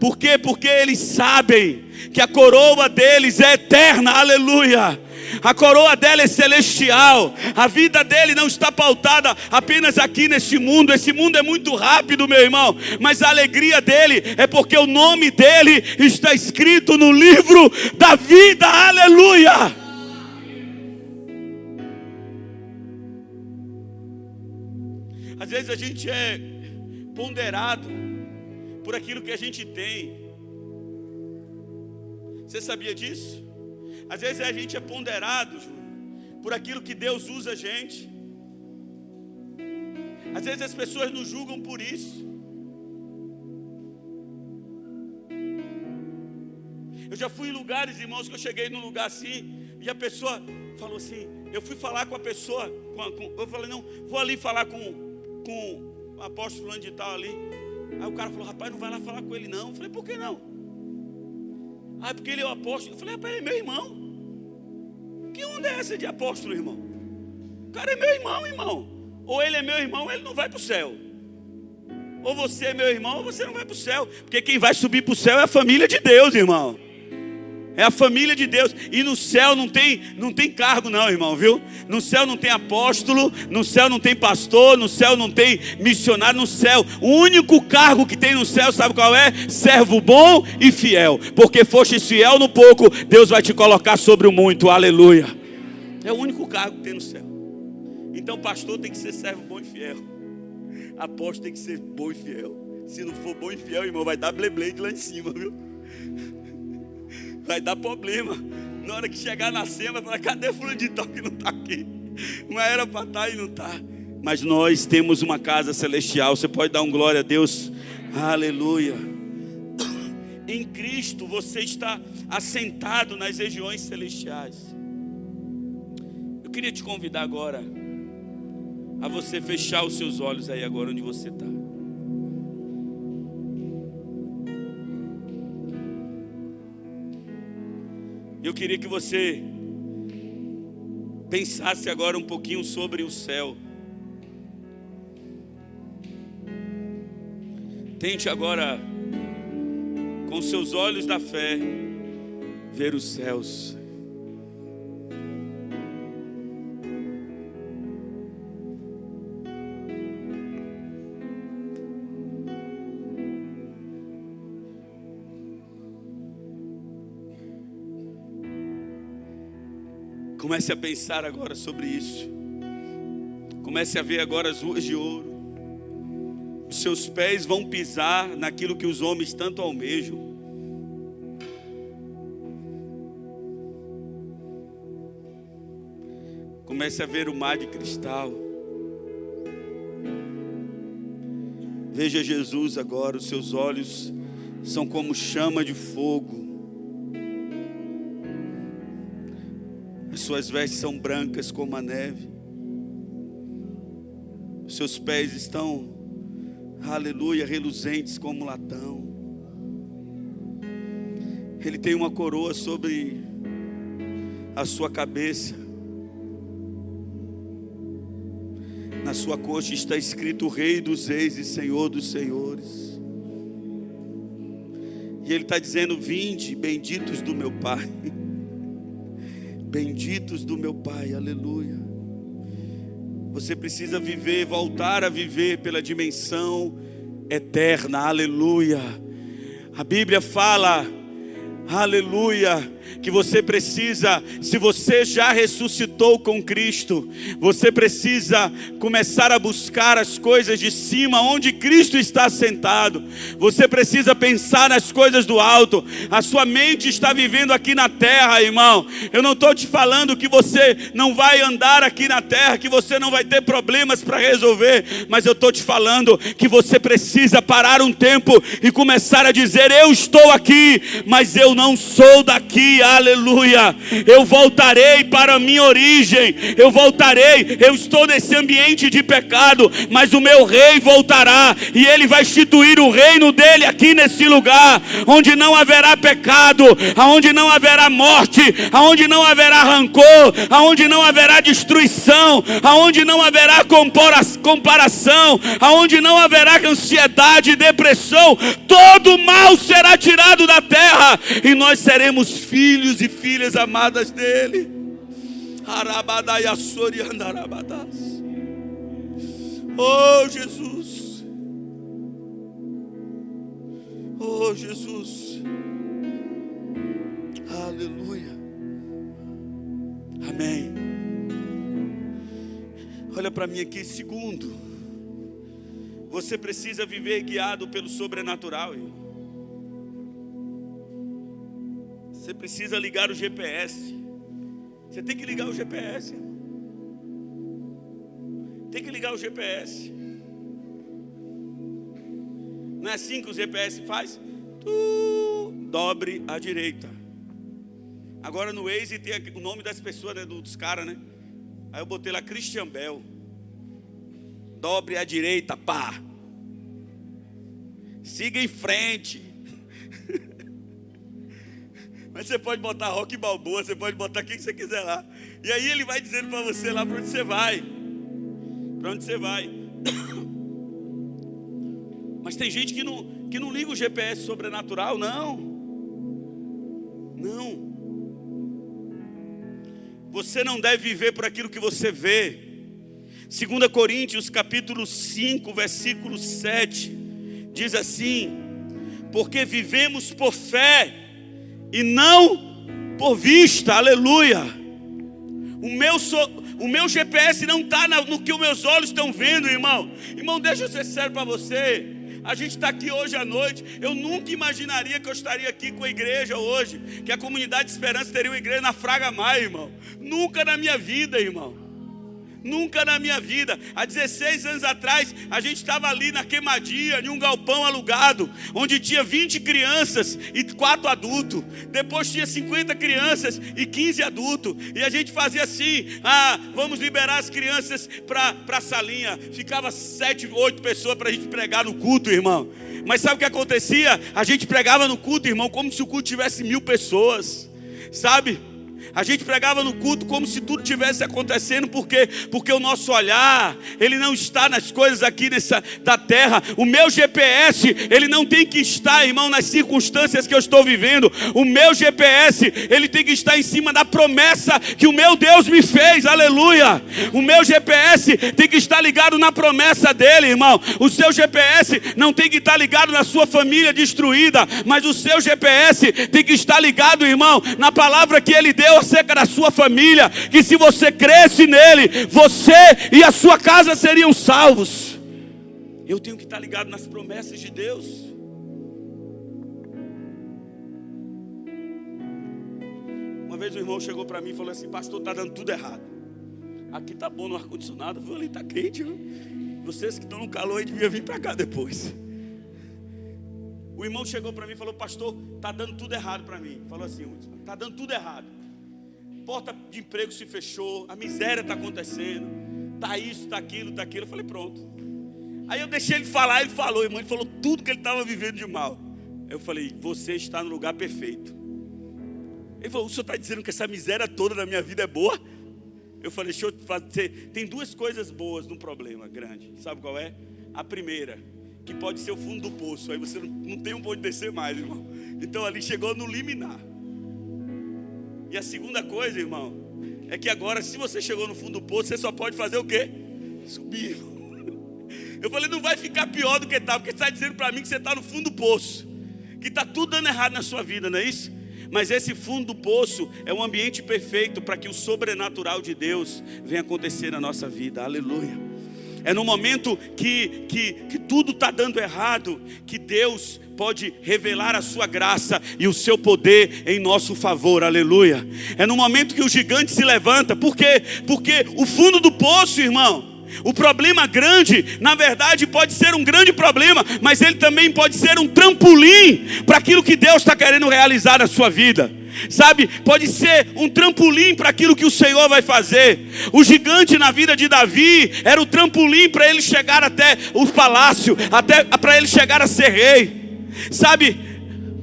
Por quê? Porque eles sabem que a coroa deles é eterna. Aleluia. A coroa dela é celestial. A vida dele não está pautada apenas aqui nesse mundo. Esse mundo é muito rápido, meu irmão. Mas a alegria dele é porque o nome dele está escrito no livro da vida. Aleluia. Às vezes a gente é ponderado por aquilo que a gente tem. Você sabia disso? Às vezes a gente é ponderado por aquilo que Deus usa a gente. Às vezes as pessoas nos julgam por isso. Eu já fui em lugares, irmãos, que eu cheguei num lugar assim, e a pessoa falou assim, eu fui falar com a pessoa, eu falei, não, vou ali falar com o apóstolo fulano de tal ali. Aí o cara falou, rapaz, não vai lá falar com ele não. Eu falei, por que não? Ah, porque ele é o apóstolo. Eu falei, rapaz, ele é meu irmão. Que onda é essa de apóstolo, irmão? O cara é meu irmão, irmão. Ou ele é meu irmão, ou ele não vai para o céu. Ou você é meu irmão, ou você não vai para o céu. Porque quem vai subir para o céu é a família de Deus, irmão. É a família de Deus. E no céu não tem cargo não, irmão, viu? No céu não tem apóstolo, no céu não tem pastor, no céu não tem missionário. No céu, o único cargo que tem no céu, sabe qual é? Servo bom e fiel. Porque foste fiel no pouco, Deus vai te colocar sobre o muito. Aleluia. É o único cargo que tem no céu. Então pastor tem que ser servo bom e fiel. Apóstolo tem que ser bom e fiel. Se não for bom e fiel, irmão, vai dar bleblade lá em cima, viu? Vai dar problema. Na hora que chegar na cena, vai falar, cadê fulano de tal que não está aqui? Não era para estar e não está. Mas nós temos uma casa celestial. Você pode dar um glória a Deus? Aleluia. Em Cristo você está assentado nas regiões celestiais. Eu queria te convidar agora a você fechar os seus olhos aí agora onde você está. Eu queria que você pensasse agora um pouquinho sobre o céu. Tente agora, com seus olhos da fé, ver os céus. Comece a pensar agora sobre isso. Comece a ver agora as ruas de ouro. Os seus pés vão pisar naquilo que os homens tanto almejam. Comece a ver o mar de cristal. Veja Jesus agora, os seus olhos são como chama de fogo. As suas vestes são brancas como a neve. Os seus pés estão, aleluia, reluzentes como latão. Ele tem uma coroa sobre a sua cabeça. Na sua coxa está escrito Rei dos Reis e Senhor dos Senhores. E Ele está dizendo, vinde, benditos do meu Pai. Benditos do meu Pai, aleluia. Você precisa viver, voltar a viver pela dimensão eterna, aleluia. A Bíblia fala, aleluia, que você precisa, se você já ressuscitou com Cristo, você precisa começar a buscar as coisas de cima, onde Cristo está sentado. Você precisa pensar nas coisas do alto. A sua mente está vivendo aqui na terra, irmão. Eu não estou te falando que você não vai andar aqui na terra, que você não vai ter problemas para resolver, mas eu estou te falando que você precisa parar um tempo e começar a dizer, eu estou aqui, mas eu não sou daqui, aleluia. Eu voltarei para a minha origem, eu voltarei. Eu estou nesse ambiente de pecado, mas o meu rei voltará, e ele vai instituir o reino dele aqui nesse lugar, onde não haverá pecado, aonde não haverá morte, aonde não haverá rancor, aonde não haverá destruição, aonde não haverá comparação, aonde não haverá ansiedade, depressão. Todo mal será tirado da terra, e nós seremos filhos e filhas amadas dele. Oh Jesus, oh Jesus, aleluia, amém. Olha para mim aqui, segundo, você precisa viver guiado pelo sobrenatural, irmão. Você precisa ligar o GPS. Você tem que ligar o GPS. Tem que ligar o GPS. Não é assim que o GPS faz? Dobre à direita. Agora no Waze tem o nome das pessoas, né, dos caras, né? Aí eu botei lá Christian Bell. Dobre à direita, pá. Siga em frente. Mas você pode botar Rock Balboa, você pode botar quem você quiser lá. E aí ele vai dizendo para você lá para onde você vai. Para onde você vai? Mas tem gente que não liga o GPS sobrenatural, não. Não. Você não deve viver por aquilo que você vê. 2 Coríntios capítulo 5, versículo 7, diz assim: porque vivemos por fé e não por vista. Aleluia. O meu GPS não está no que os meus olhos estão vendo, irmão. Irmão, deixa eu ser sério para você. A gente está aqui hoje à noite. Eu nunca imaginaria que eu estaria aqui com a igreja hoje, que a Comunidade de Esperança teria uma igreja na Fraga Maia, irmão. Nunca na minha vida, irmão. Nunca na minha vida. Há 16 anos atrás, a gente estava ali na Queimadinha, em um galpão alugado, onde tinha 20 crianças e 4 adultos. Depois tinha 50 crianças e 15 adultos. E a gente fazia assim: vamos liberar as crianças para a salinha. Ficava 7, 8 pessoas para a gente pregar no culto, irmão. Mas sabe o que acontecia? A gente pregava no culto, irmão, como se o culto tivesse 1000 pessoas. Sabe? A gente pregava no culto como se tudo tivesse acontecendo, porque o nosso olhar, ele não está nas coisas aqui da terra. O meu GPS, ele não tem que estar, irmão, nas circunstâncias que eu estou vivendo. O meu GPS, ele tem que estar em cima da promessa que o meu Deus me fez. Aleluia. O meu GPS tem que estar ligado na promessa dele, irmão. O seu GPS não tem que estar ligado na sua família destruída, mas o seu GPS tem que estar ligado, irmão, na palavra que ele deu acerca da sua família, que se você cresce nele, você e a sua casa seriam salvos. Eu tenho que estar ligado nas promessas de Deus. Uma vez um irmão chegou para mim e falou assim: pastor, está dando tudo errado. Aqui está bom no ar-condicionado, ali está quente, viu? Vocês que estão no calor aí deviam vir para cá depois. O irmão chegou para mim e falou: pastor, está dando tudo errado para mim. Falou assim: está dando tudo errado. Porta de emprego se fechou, a miséria está acontecendo, está isso, está aquilo, está aquilo. Eu falei: pronto. Aí eu deixei ele falar, ele falou, irmão, ele falou tudo que ele estava vivendo de mal. Eu falei: você está no lugar perfeito. Ele falou: o senhor está dizendo que essa miséria toda da minha vida é boa? Eu falei: deixa eu te fazer. Tem 2 coisas boas num problema grande. Sabe qual é? A primeira, que pode ser o fundo do poço. Aí você não tem um ponto de descer mais, irmão. Então ali chegou no liminar. E a segunda coisa, irmão, é que agora, se você chegou no fundo do poço, você só pode fazer o quê? Subir. Eu falei: não vai ficar pior do que está, porque você está dizendo para mim que você está no fundo do poço, que está tudo dando errado na sua vida, não é isso? Mas esse fundo do poço é um ambiente perfeito para que o sobrenatural de Deus venha acontecer na nossa vida. Aleluia. É no momento que tudo está dando errado, que Deus pode revelar a sua graça e o seu poder em nosso favor. Aleluia. É no momento que o gigante se levanta. Por quê? Porque o fundo do poço, irmão, o problema grande, na verdade, pode ser um grande problema, mas ele também pode ser um trampolim para aquilo que Deus está querendo realizar na sua vida. Sabe, pode ser um trampolim para aquilo que o Senhor vai fazer. O gigante na vida de Davi era o trampolim para ele chegar até o palácio, até para ele chegar a ser rei. Sabe,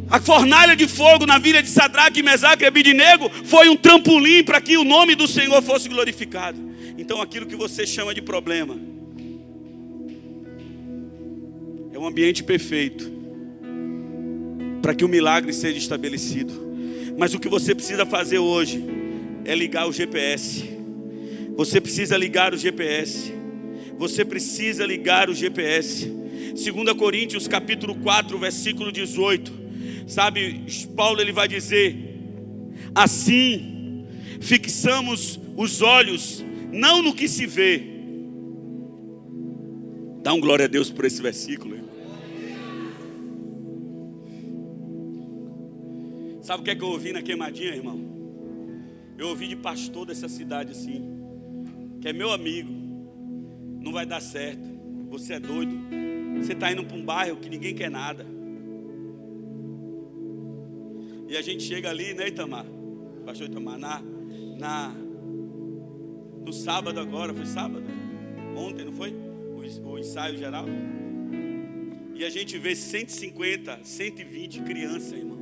a fornalha de fogo na vida de Sadraque, Mesaque e Abednego foi um trampolim para que o nome do Senhor fosse glorificado. Então aquilo que você chama de problema é um ambiente perfeito para que o milagre seja estabelecido. Mas o que você precisa fazer hoje é ligar o GPS. Você precisa ligar o GPS. Você precisa ligar o GPS. 2 Coríntios capítulo 4, versículo 18. Sabe, Paulo ele vai dizer: assim, fixamos os olhos não no que se vê. Dá um glória a Deus por esse versículo. Sabe o que é que eu ouvi na Queimadinha, irmão? Eu ouvi de pastor dessa cidade assim, que é meu amigo: não vai dar certo, você é doido, você está indo para um bairro que ninguém quer nada. E a gente chega ali, né, Itamar? Pastor Itamar, no sábado agora, foi sábado? Ontem, não foi? O ensaio geral. E a gente vê 150, 120 crianças, irmão,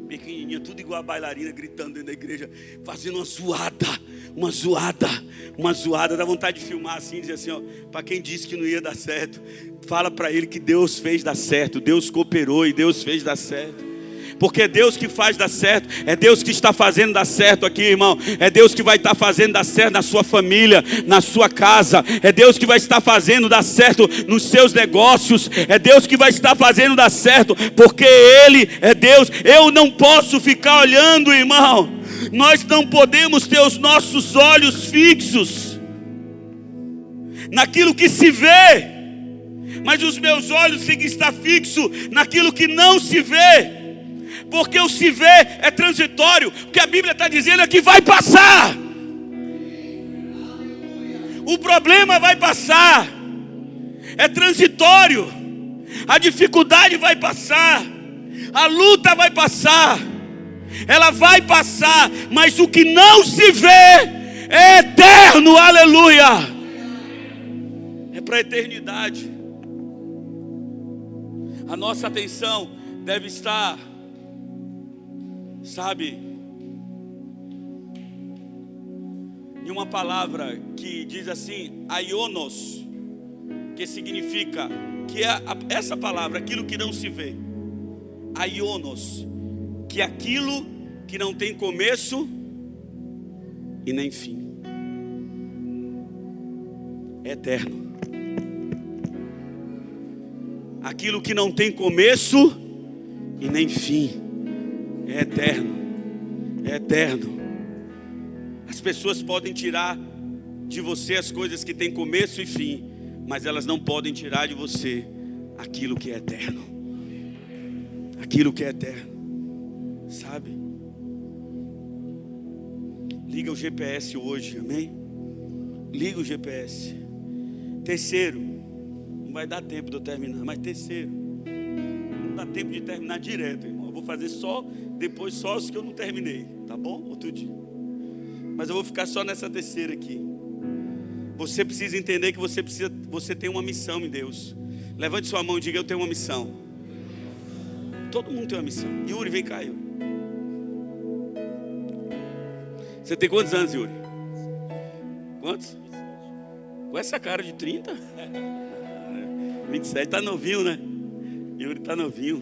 pequenininha, tudo igual a bailarina, gritando dentro da igreja, fazendo uma zoada. uma zoada, dá vontade de filmar assim, dizer assim, ó, para quem disse que não ia dar certo, fala para ele que Deus fez dar certo, Deus cooperou e Deus fez dar certo. Porque é Deus que faz dar certo, é Deus que está fazendo dar certo aqui, irmão. É Deus que vai estar fazendo dar certo na sua família, na sua casa. É Deus que vai estar fazendo dar certo nos seus negócios. É Deus que vai estar fazendo dar certo, porque Ele é Deus. Eu não posso ficar olhando, irmão. Nós não podemos ter os nossos olhos fixos naquilo que se vê, mas os meus olhos têm que estar fixos naquilo que não se vê. Porque o se vê é transitório. O que a Bíblia está dizendo é que vai passar. O problema vai passar. É transitório. A dificuldade vai passar. A luta vai passar. Ela vai passar. Mas o que não se vê é eterno. Aleluia. É para a eternidade. A nossa atenção deve estar, sabe, em uma palavra que diz assim, aionos, que significa, que é essa palavra, aquilo que não se vê. Aionos, que é aquilo que não tem começo e nem fim. É eterno. Aquilo que não tem começo e nem fim. É eterno. É eterno. As pessoas podem tirar de você as coisas que têm começo e fim, mas elas não podem tirar de você aquilo que é eterno. Aquilo que é eterno. Sabe? Liga o GPS hoje, amém? Liga o GPS. Terceiro, não vai dar tempo de eu terminar, mas terceiro, não dá tempo de terminar direto, irmão. Eu vou fazer só depois, só os que eu não terminei, tá bom? Outro dia. Mas eu vou ficar só nessa terceira aqui. Você precisa entender que você tem uma missão em Deus. Levante sua mão e diga: eu tenho uma missão. Todo mundo tem uma missão. Yuri, vem cá, Yuri. Você tem quantos anos, Yuri? Quantos? Com essa cara de 30? 27, tá novinho, né? Yuri tá novinho.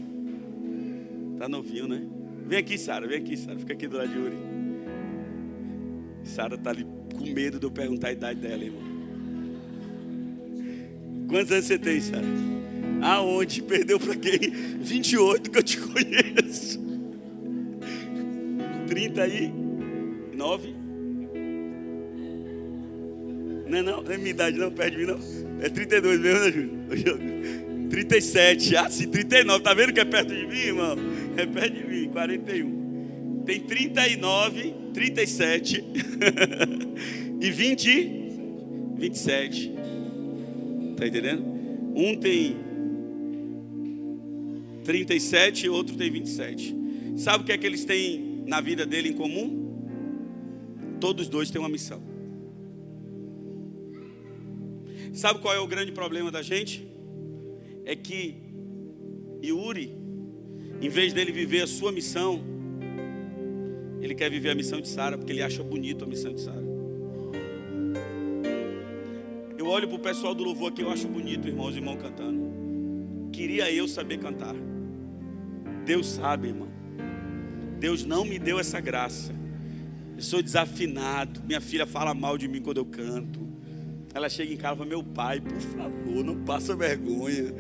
Tá novinho, né? Vem aqui, Sara, fica aqui do lado de Yuri. Sara tá ali com medo de eu perguntar a idade dela, irmão. Quantos anos você tem, Sara? Aonde? Perdeu pra quem? 28, que eu te conheço. 39? Não é minha idade não, perde de mim não. É 32 mesmo, né, Júlio? 37, sim, 39, tá vendo que é perto de mim, irmão? É perto de mim, 41. Tem 39, 37 e 27. Tá entendendo? Um tem 37 e outro tem 27. Sabe o que é que eles têm na vida dele em comum? Todos dois têm uma missão. Sabe qual é o grande problema da gente? É que Yuri, em vez dele viver a sua missão, ele quer viver a missão de Sara, porque ele acha bonito a missão de Sara. Eu olho para o pessoal do louvor aqui, eu acho bonito, os irmãos cantando. Queria eu saber cantar. Deus sabe, irmão. Deus não me deu essa graça. Eu sou desafinado. Minha filha fala mal de mim quando eu canto. Ela chega em casa e fala: meu pai, por favor, não passa vergonha.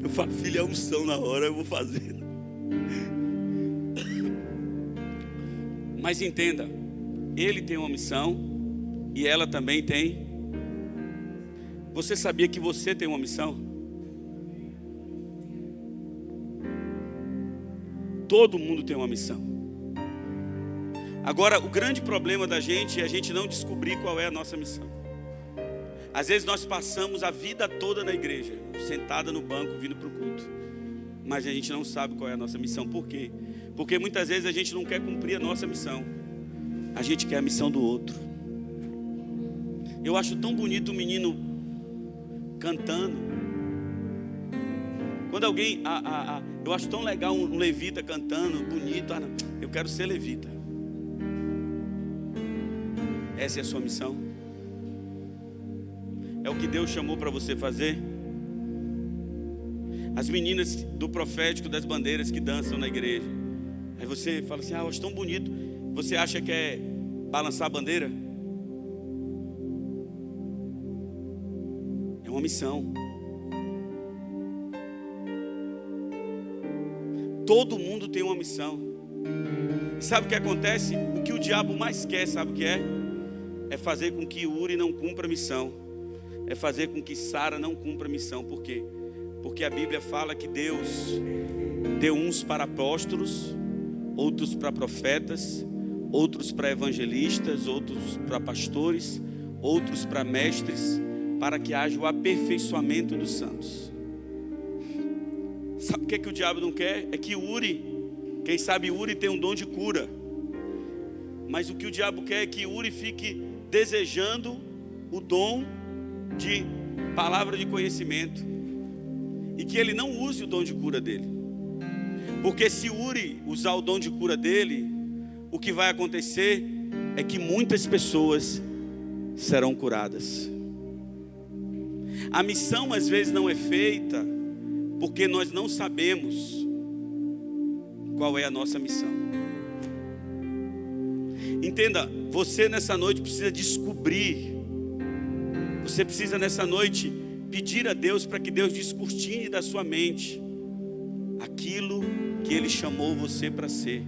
Eu falo: filha, é unção na hora, eu vou fazer. Mas entenda, ele tem uma missão e ela também tem. Você sabia que você tem uma missão? Todo mundo tem uma missão. Agora, o grande problema da gente é a gente não descobrir qual é a nossa missão. Às vezes nós passamos a vida toda na igreja, sentada no banco, vindo para o culto, mas a gente não sabe qual é a nossa missão. Por quê? Porque muitas vezes a gente não quer cumprir a nossa missão, a gente quer a missão do outro. Eu acho tão bonito o menino cantando. Quando alguém, eu acho tão legal um levita cantando, bonito. Eu quero ser levita. Essa é a sua missão? É o que Deus chamou para você fazer? As meninas do profético das bandeiras que dançam na igreja. Aí você fala assim, eu acho tão bonito. Você acha que é balançar a bandeira? É uma missão. Todo mundo tem uma missão. E sabe o que acontece? O que o diabo mais quer, sabe o que é? É fazer com que Uri não cumpra a missão. É fazer com que Sara não cumpra a missão. Por quê? Porque a Bíblia fala que Deus deu uns para apóstolos, outros para profetas, outros para evangelistas, outros para pastores, outros para mestres, para que haja o aperfeiçoamento dos santos. Sabe o que é que o diabo não quer? É que Uri, quem sabe Uri tem um dom de cura, mas o que o diabo quer é que Uri fique desejando o dom de palavra de conhecimento e que ele não use o dom de cura dele, porque se Uri usar o dom de cura dele, o que vai acontecer é que muitas pessoas serão curadas. A missão às vezes não é feita porque nós não sabemos qual é a nossa missão. Entenda, você nessa noite precisa descobrir. Você precisa nessa noite pedir a Deus para que Deus descortine da sua mente aquilo que Ele chamou você para ser.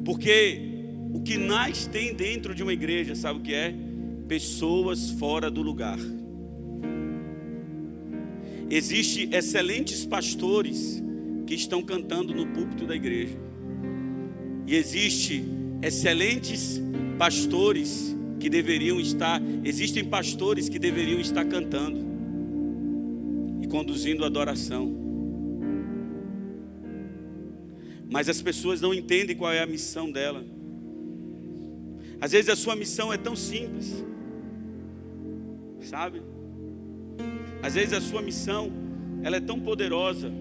Porque o que mais tem dentro de uma igreja, sabe o que é? Pessoas fora do lugar. Existem excelentes pastores que estão cantando no púlpito da igreja. E existem excelentes pastores que deveriam estar, existem pastores que deveriam estar cantando e conduzindo a adoração. Mas as pessoas não entendem qual é a missão dela. Às vezes a sua missão é tão simples, sabe? Às vezes a sua missão, ela é tão poderosa,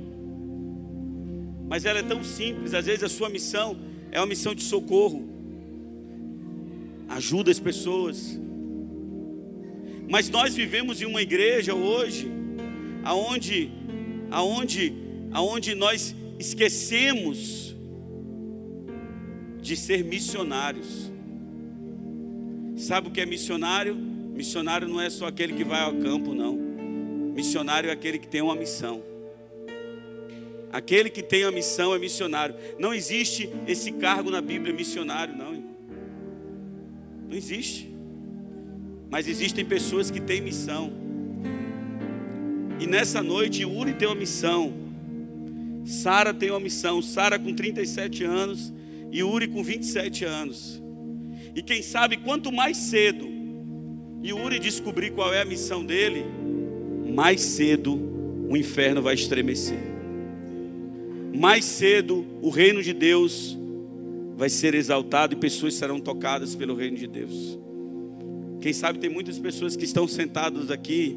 mas ela é tão simples. Às vezes a sua missão é uma missão de socorro, ajuda as pessoas. Mas nós vivemos em uma igreja hoje, aonde nós esquecemos de ser missionários. Sabe o que é missionário? Missionário não é só aquele que vai ao campo, não. Missionário é aquele que tem uma missão. Aquele que tem a missão é missionário. Não existe esse cargo na Bíblia, missionário, não, irmão. Não existe. Mas existem pessoas que têm missão. E nessa noite, Uri tem uma missão. Sara tem uma missão. Sara com 37 anos e Uri com 27 anos. E quem sabe, quanto mais cedo Uri descobrir qual é a missão dele, mais cedo o inferno vai estremecer. Mais cedo o reino de Deus vai ser exaltado e pessoas serão tocadas pelo reino de Deus. Quem sabe tem muitas pessoas que estão sentadas aqui,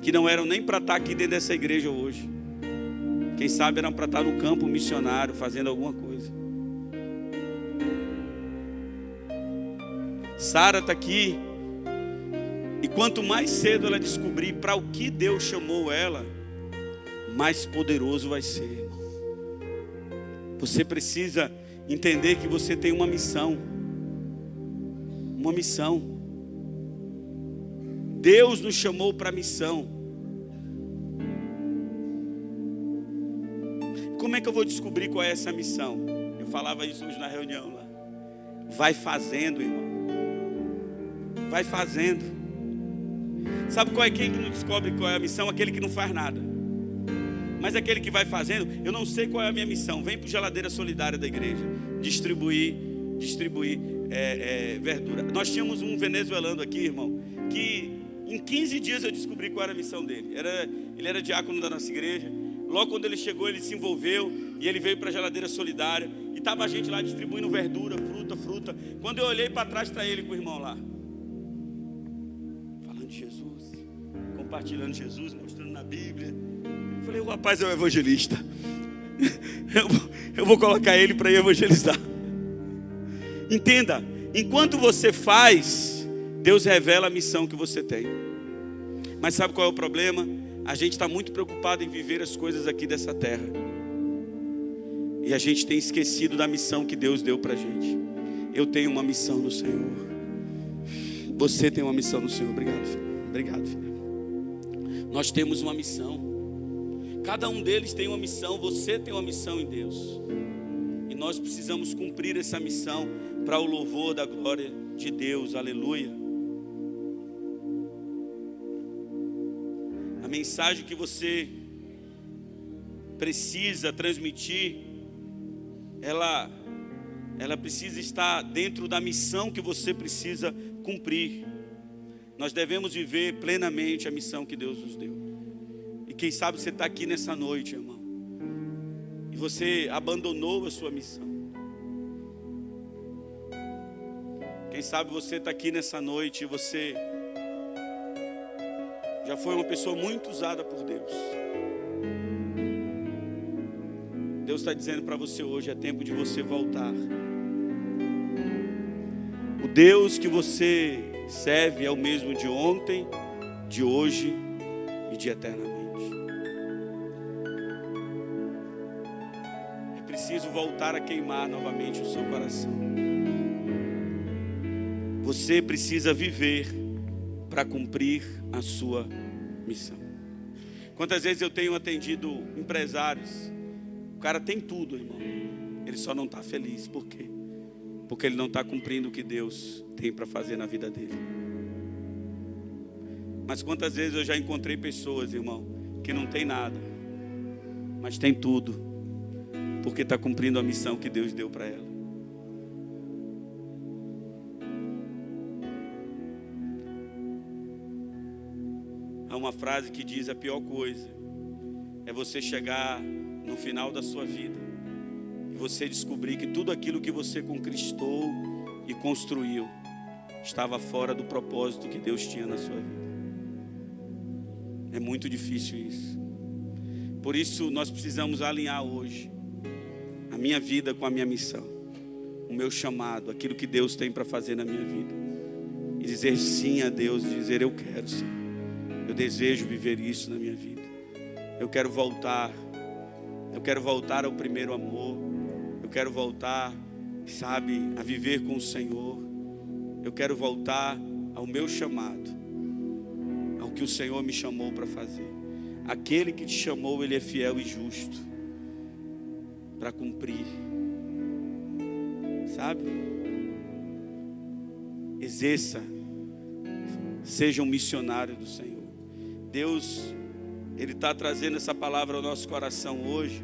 que não eram nem para estar aqui dentro dessa igreja hoje. Quem sabe eram para estar no campo missionário, fazendo alguma coisa. Sara está aqui. E quanto mais cedo ela descobrir para o que Deus chamou ela, mais poderoso vai ser. Você precisa entender que você tem uma missão. Uma missão. Deus nos chamou para a missão. Como é que eu vou descobrir qual é essa missão? Eu falava isso hoje na reunião lá. Vai fazendo, irmão. Vai fazendo. Sabe qual é quem que não descobre qual é a missão? Aquele que não faz nada. Mas aquele que vai fazendo, eu não sei qual é a minha missão. Vem para o Geladeira Solidária da igreja. Distribuir verdura. Nós tínhamos um venezuelano aqui, irmão, que em 15 dias eu descobri qual era a missão dele. Ele era diácono da nossa igreja. Logo quando ele chegou, ele se envolveu e ele veio para a Geladeira Solidária. E estava a gente lá distribuindo verdura, fruta. Quando eu olhei para trás, está ele com o irmão lá. Falando de Jesus, compartilhando Jesus, mostrando na Bíblia. Eu falei, o rapaz é um evangelista. Eu vou colocar ele para evangelizar. Entenda, enquanto você faz, Deus revela a missão que você tem. Mas sabe qual é o problema? A gente está muito preocupado em viver as coisas aqui dessa terra. E a gente tem esquecido da missão que Deus deu para a gente. Eu tenho uma missão no Senhor. Você tem uma missão no Senhor. Obrigado, filho. Obrigado, filho. Nós temos uma missão. Cada um deles tem uma missão. Você tem uma missão em Deus. E nós precisamos cumprir essa missão para o louvor da glória de Deus. Aleluia. A mensagem que você precisa transmitir, ela precisa estar dentro da missão que você precisa cumprir. Nós devemos viver plenamente a missão que Deus nos deu. E quem sabe você está aqui nessa noite, irmão, e você abandonou a sua missão. Quem sabe você está aqui nessa noite e você já foi uma pessoa muito usada por Deus. Deus está dizendo para você hoje, é tempo de você voltar. O Deus que você serve é o mesmo de ontem, de hoje e de eternamente. É preciso voltar a queimar novamente o seu coração. Você precisa viver para cumprir a sua missão. Quantas vezes eu tenho atendido empresários, o cara tem tudo, irmão, ele só não está feliz. Por quê? Porque ele não está cumprindo o que Deus tem para fazer na vida dele. Mas quantas vezes eu já encontrei pessoas, irmão, que não tem nada, mas tem tudo, porque está cumprindo a missão que Deus deu para ela. Há uma frase que diz: a pior coisa é você chegar no final da sua vida e você descobrir que tudo aquilo que você conquistou e construiu estava fora do propósito que Deus tinha na sua vida. É muito difícil isso. Por isso nós precisamos alinhar hoje a minha vida com a minha missão, o meu chamado, aquilo que Deus tem para fazer na minha vida, e dizer sim a Deus, e dizer: eu quero, Senhor, eu desejo viver isso na minha vida. Eu quero voltar ao primeiro amor. Eu quero voltar, sabe, a viver com o Senhor. Eu quero voltar ao meu chamado, ao que o Senhor me chamou para fazer. Aquele que te chamou, Ele é fiel e justo para cumprir, sabe? Exerça, seja um missionário do Senhor. Deus, Ele está trazendo essa palavra ao nosso coração hoje,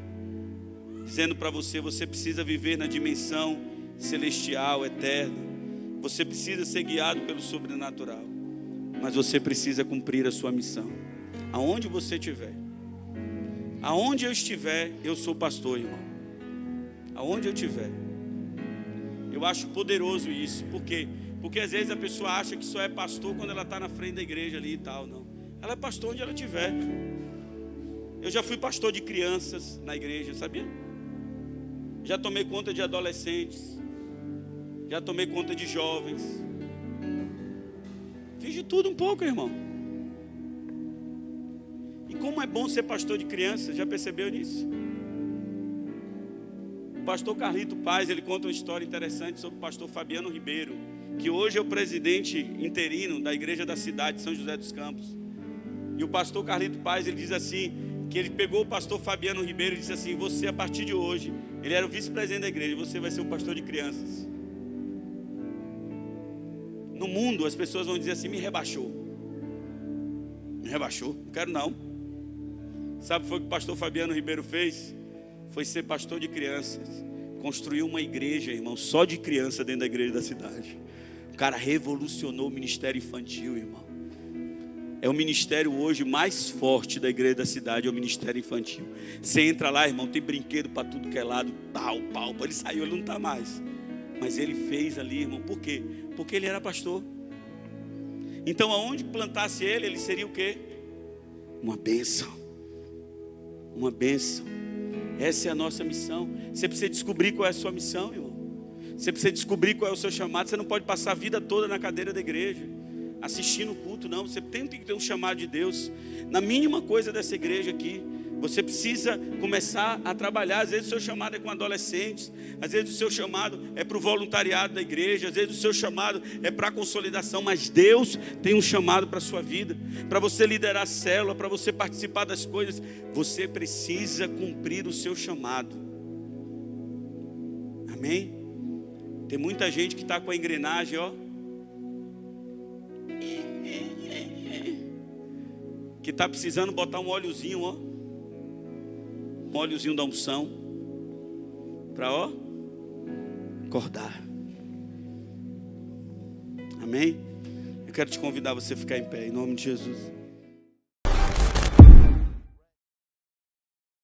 dizendo para você: você precisa viver na dimensão celestial, eterna. Você precisa ser guiado pelo sobrenatural, mas você precisa cumprir a sua missão. Aonde você estiver, aonde eu estiver, eu sou pastor, irmão. Aonde eu estiver, eu acho poderoso isso. Por quê? Porque às vezes a pessoa acha que só é pastor quando ela está na frente da igreja ali e tal. Não, ela é pastor onde ela estiver. Eu já fui pastor de crianças na igreja, sabia? Já tomei conta de adolescentes, já tomei conta de jovens. Fiz de tudo um pouco, irmão. E como é bom ser pastor de crianças, já percebeu nisso? O pastor Carlito Paz, ele conta uma história interessante sobre o pastor Fabiano Ribeiro, que hoje é o presidente interino da igreja da cidade de São José dos Campos. E o pastor Carlito Paz, ele diz assim, que ele pegou o pastor Fabiano Ribeiro e disse assim: você, a partir de hoje, ele era o vice-presidente da igreja, você vai ser o pastor de crianças. No mundo as pessoas vão dizer assim: me rebaixou. Me rebaixou? Não quero não. Sabe o que foi que o pastor Fabiano Ribeiro fez? Foi ser pastor de crianças. Construiu uma igreja, irmão, só de criança dentro da igreja da cidade. O cara revolucionou o ministério infantil, irmão. É o ministério hoje mais forte da igreja da cidade, é o ministério infantil. Você entra lá, irmão, tem brinquedo para tudo que é lado, pau. Ele saiu, ele não está mais. Mas ele fez ali, irmão, por quê? Porque ele era pastor. Então aonde plantasse ele, ele seria o quê? Uma bênção. Uma bênção. Essa é a nossa missão. Você precisa descobrir qual é a sua missão, irmão. Você precisa descobrir qual é o seu chamado. Você não pode passar a vida toda na cadeira da igreja, assistindo o culto, não. Você tem que ter um chamado de Deus. Na mínima coisa dessa igreja aqui, você precisa começar a trabalhar. Às vezes o seu chamado é com adolescentes, às vezes o seu chamado é para o voluntariado da igreja, às vezes o seu chamado é para a consolidação, mas Deus tem um chamado para a sua vida, para você liderar a célula, para você participar das coisas. Você precisa cumprir o seu chamado. Amém? Tem muita gente que está com a engrenagem, ó, que está precisando botar um óleozinho, ó, um óleozinho da unção, para, ó, acordar. Amém? Eu quero te convidar a você ficar em pé, em nome de Jesus.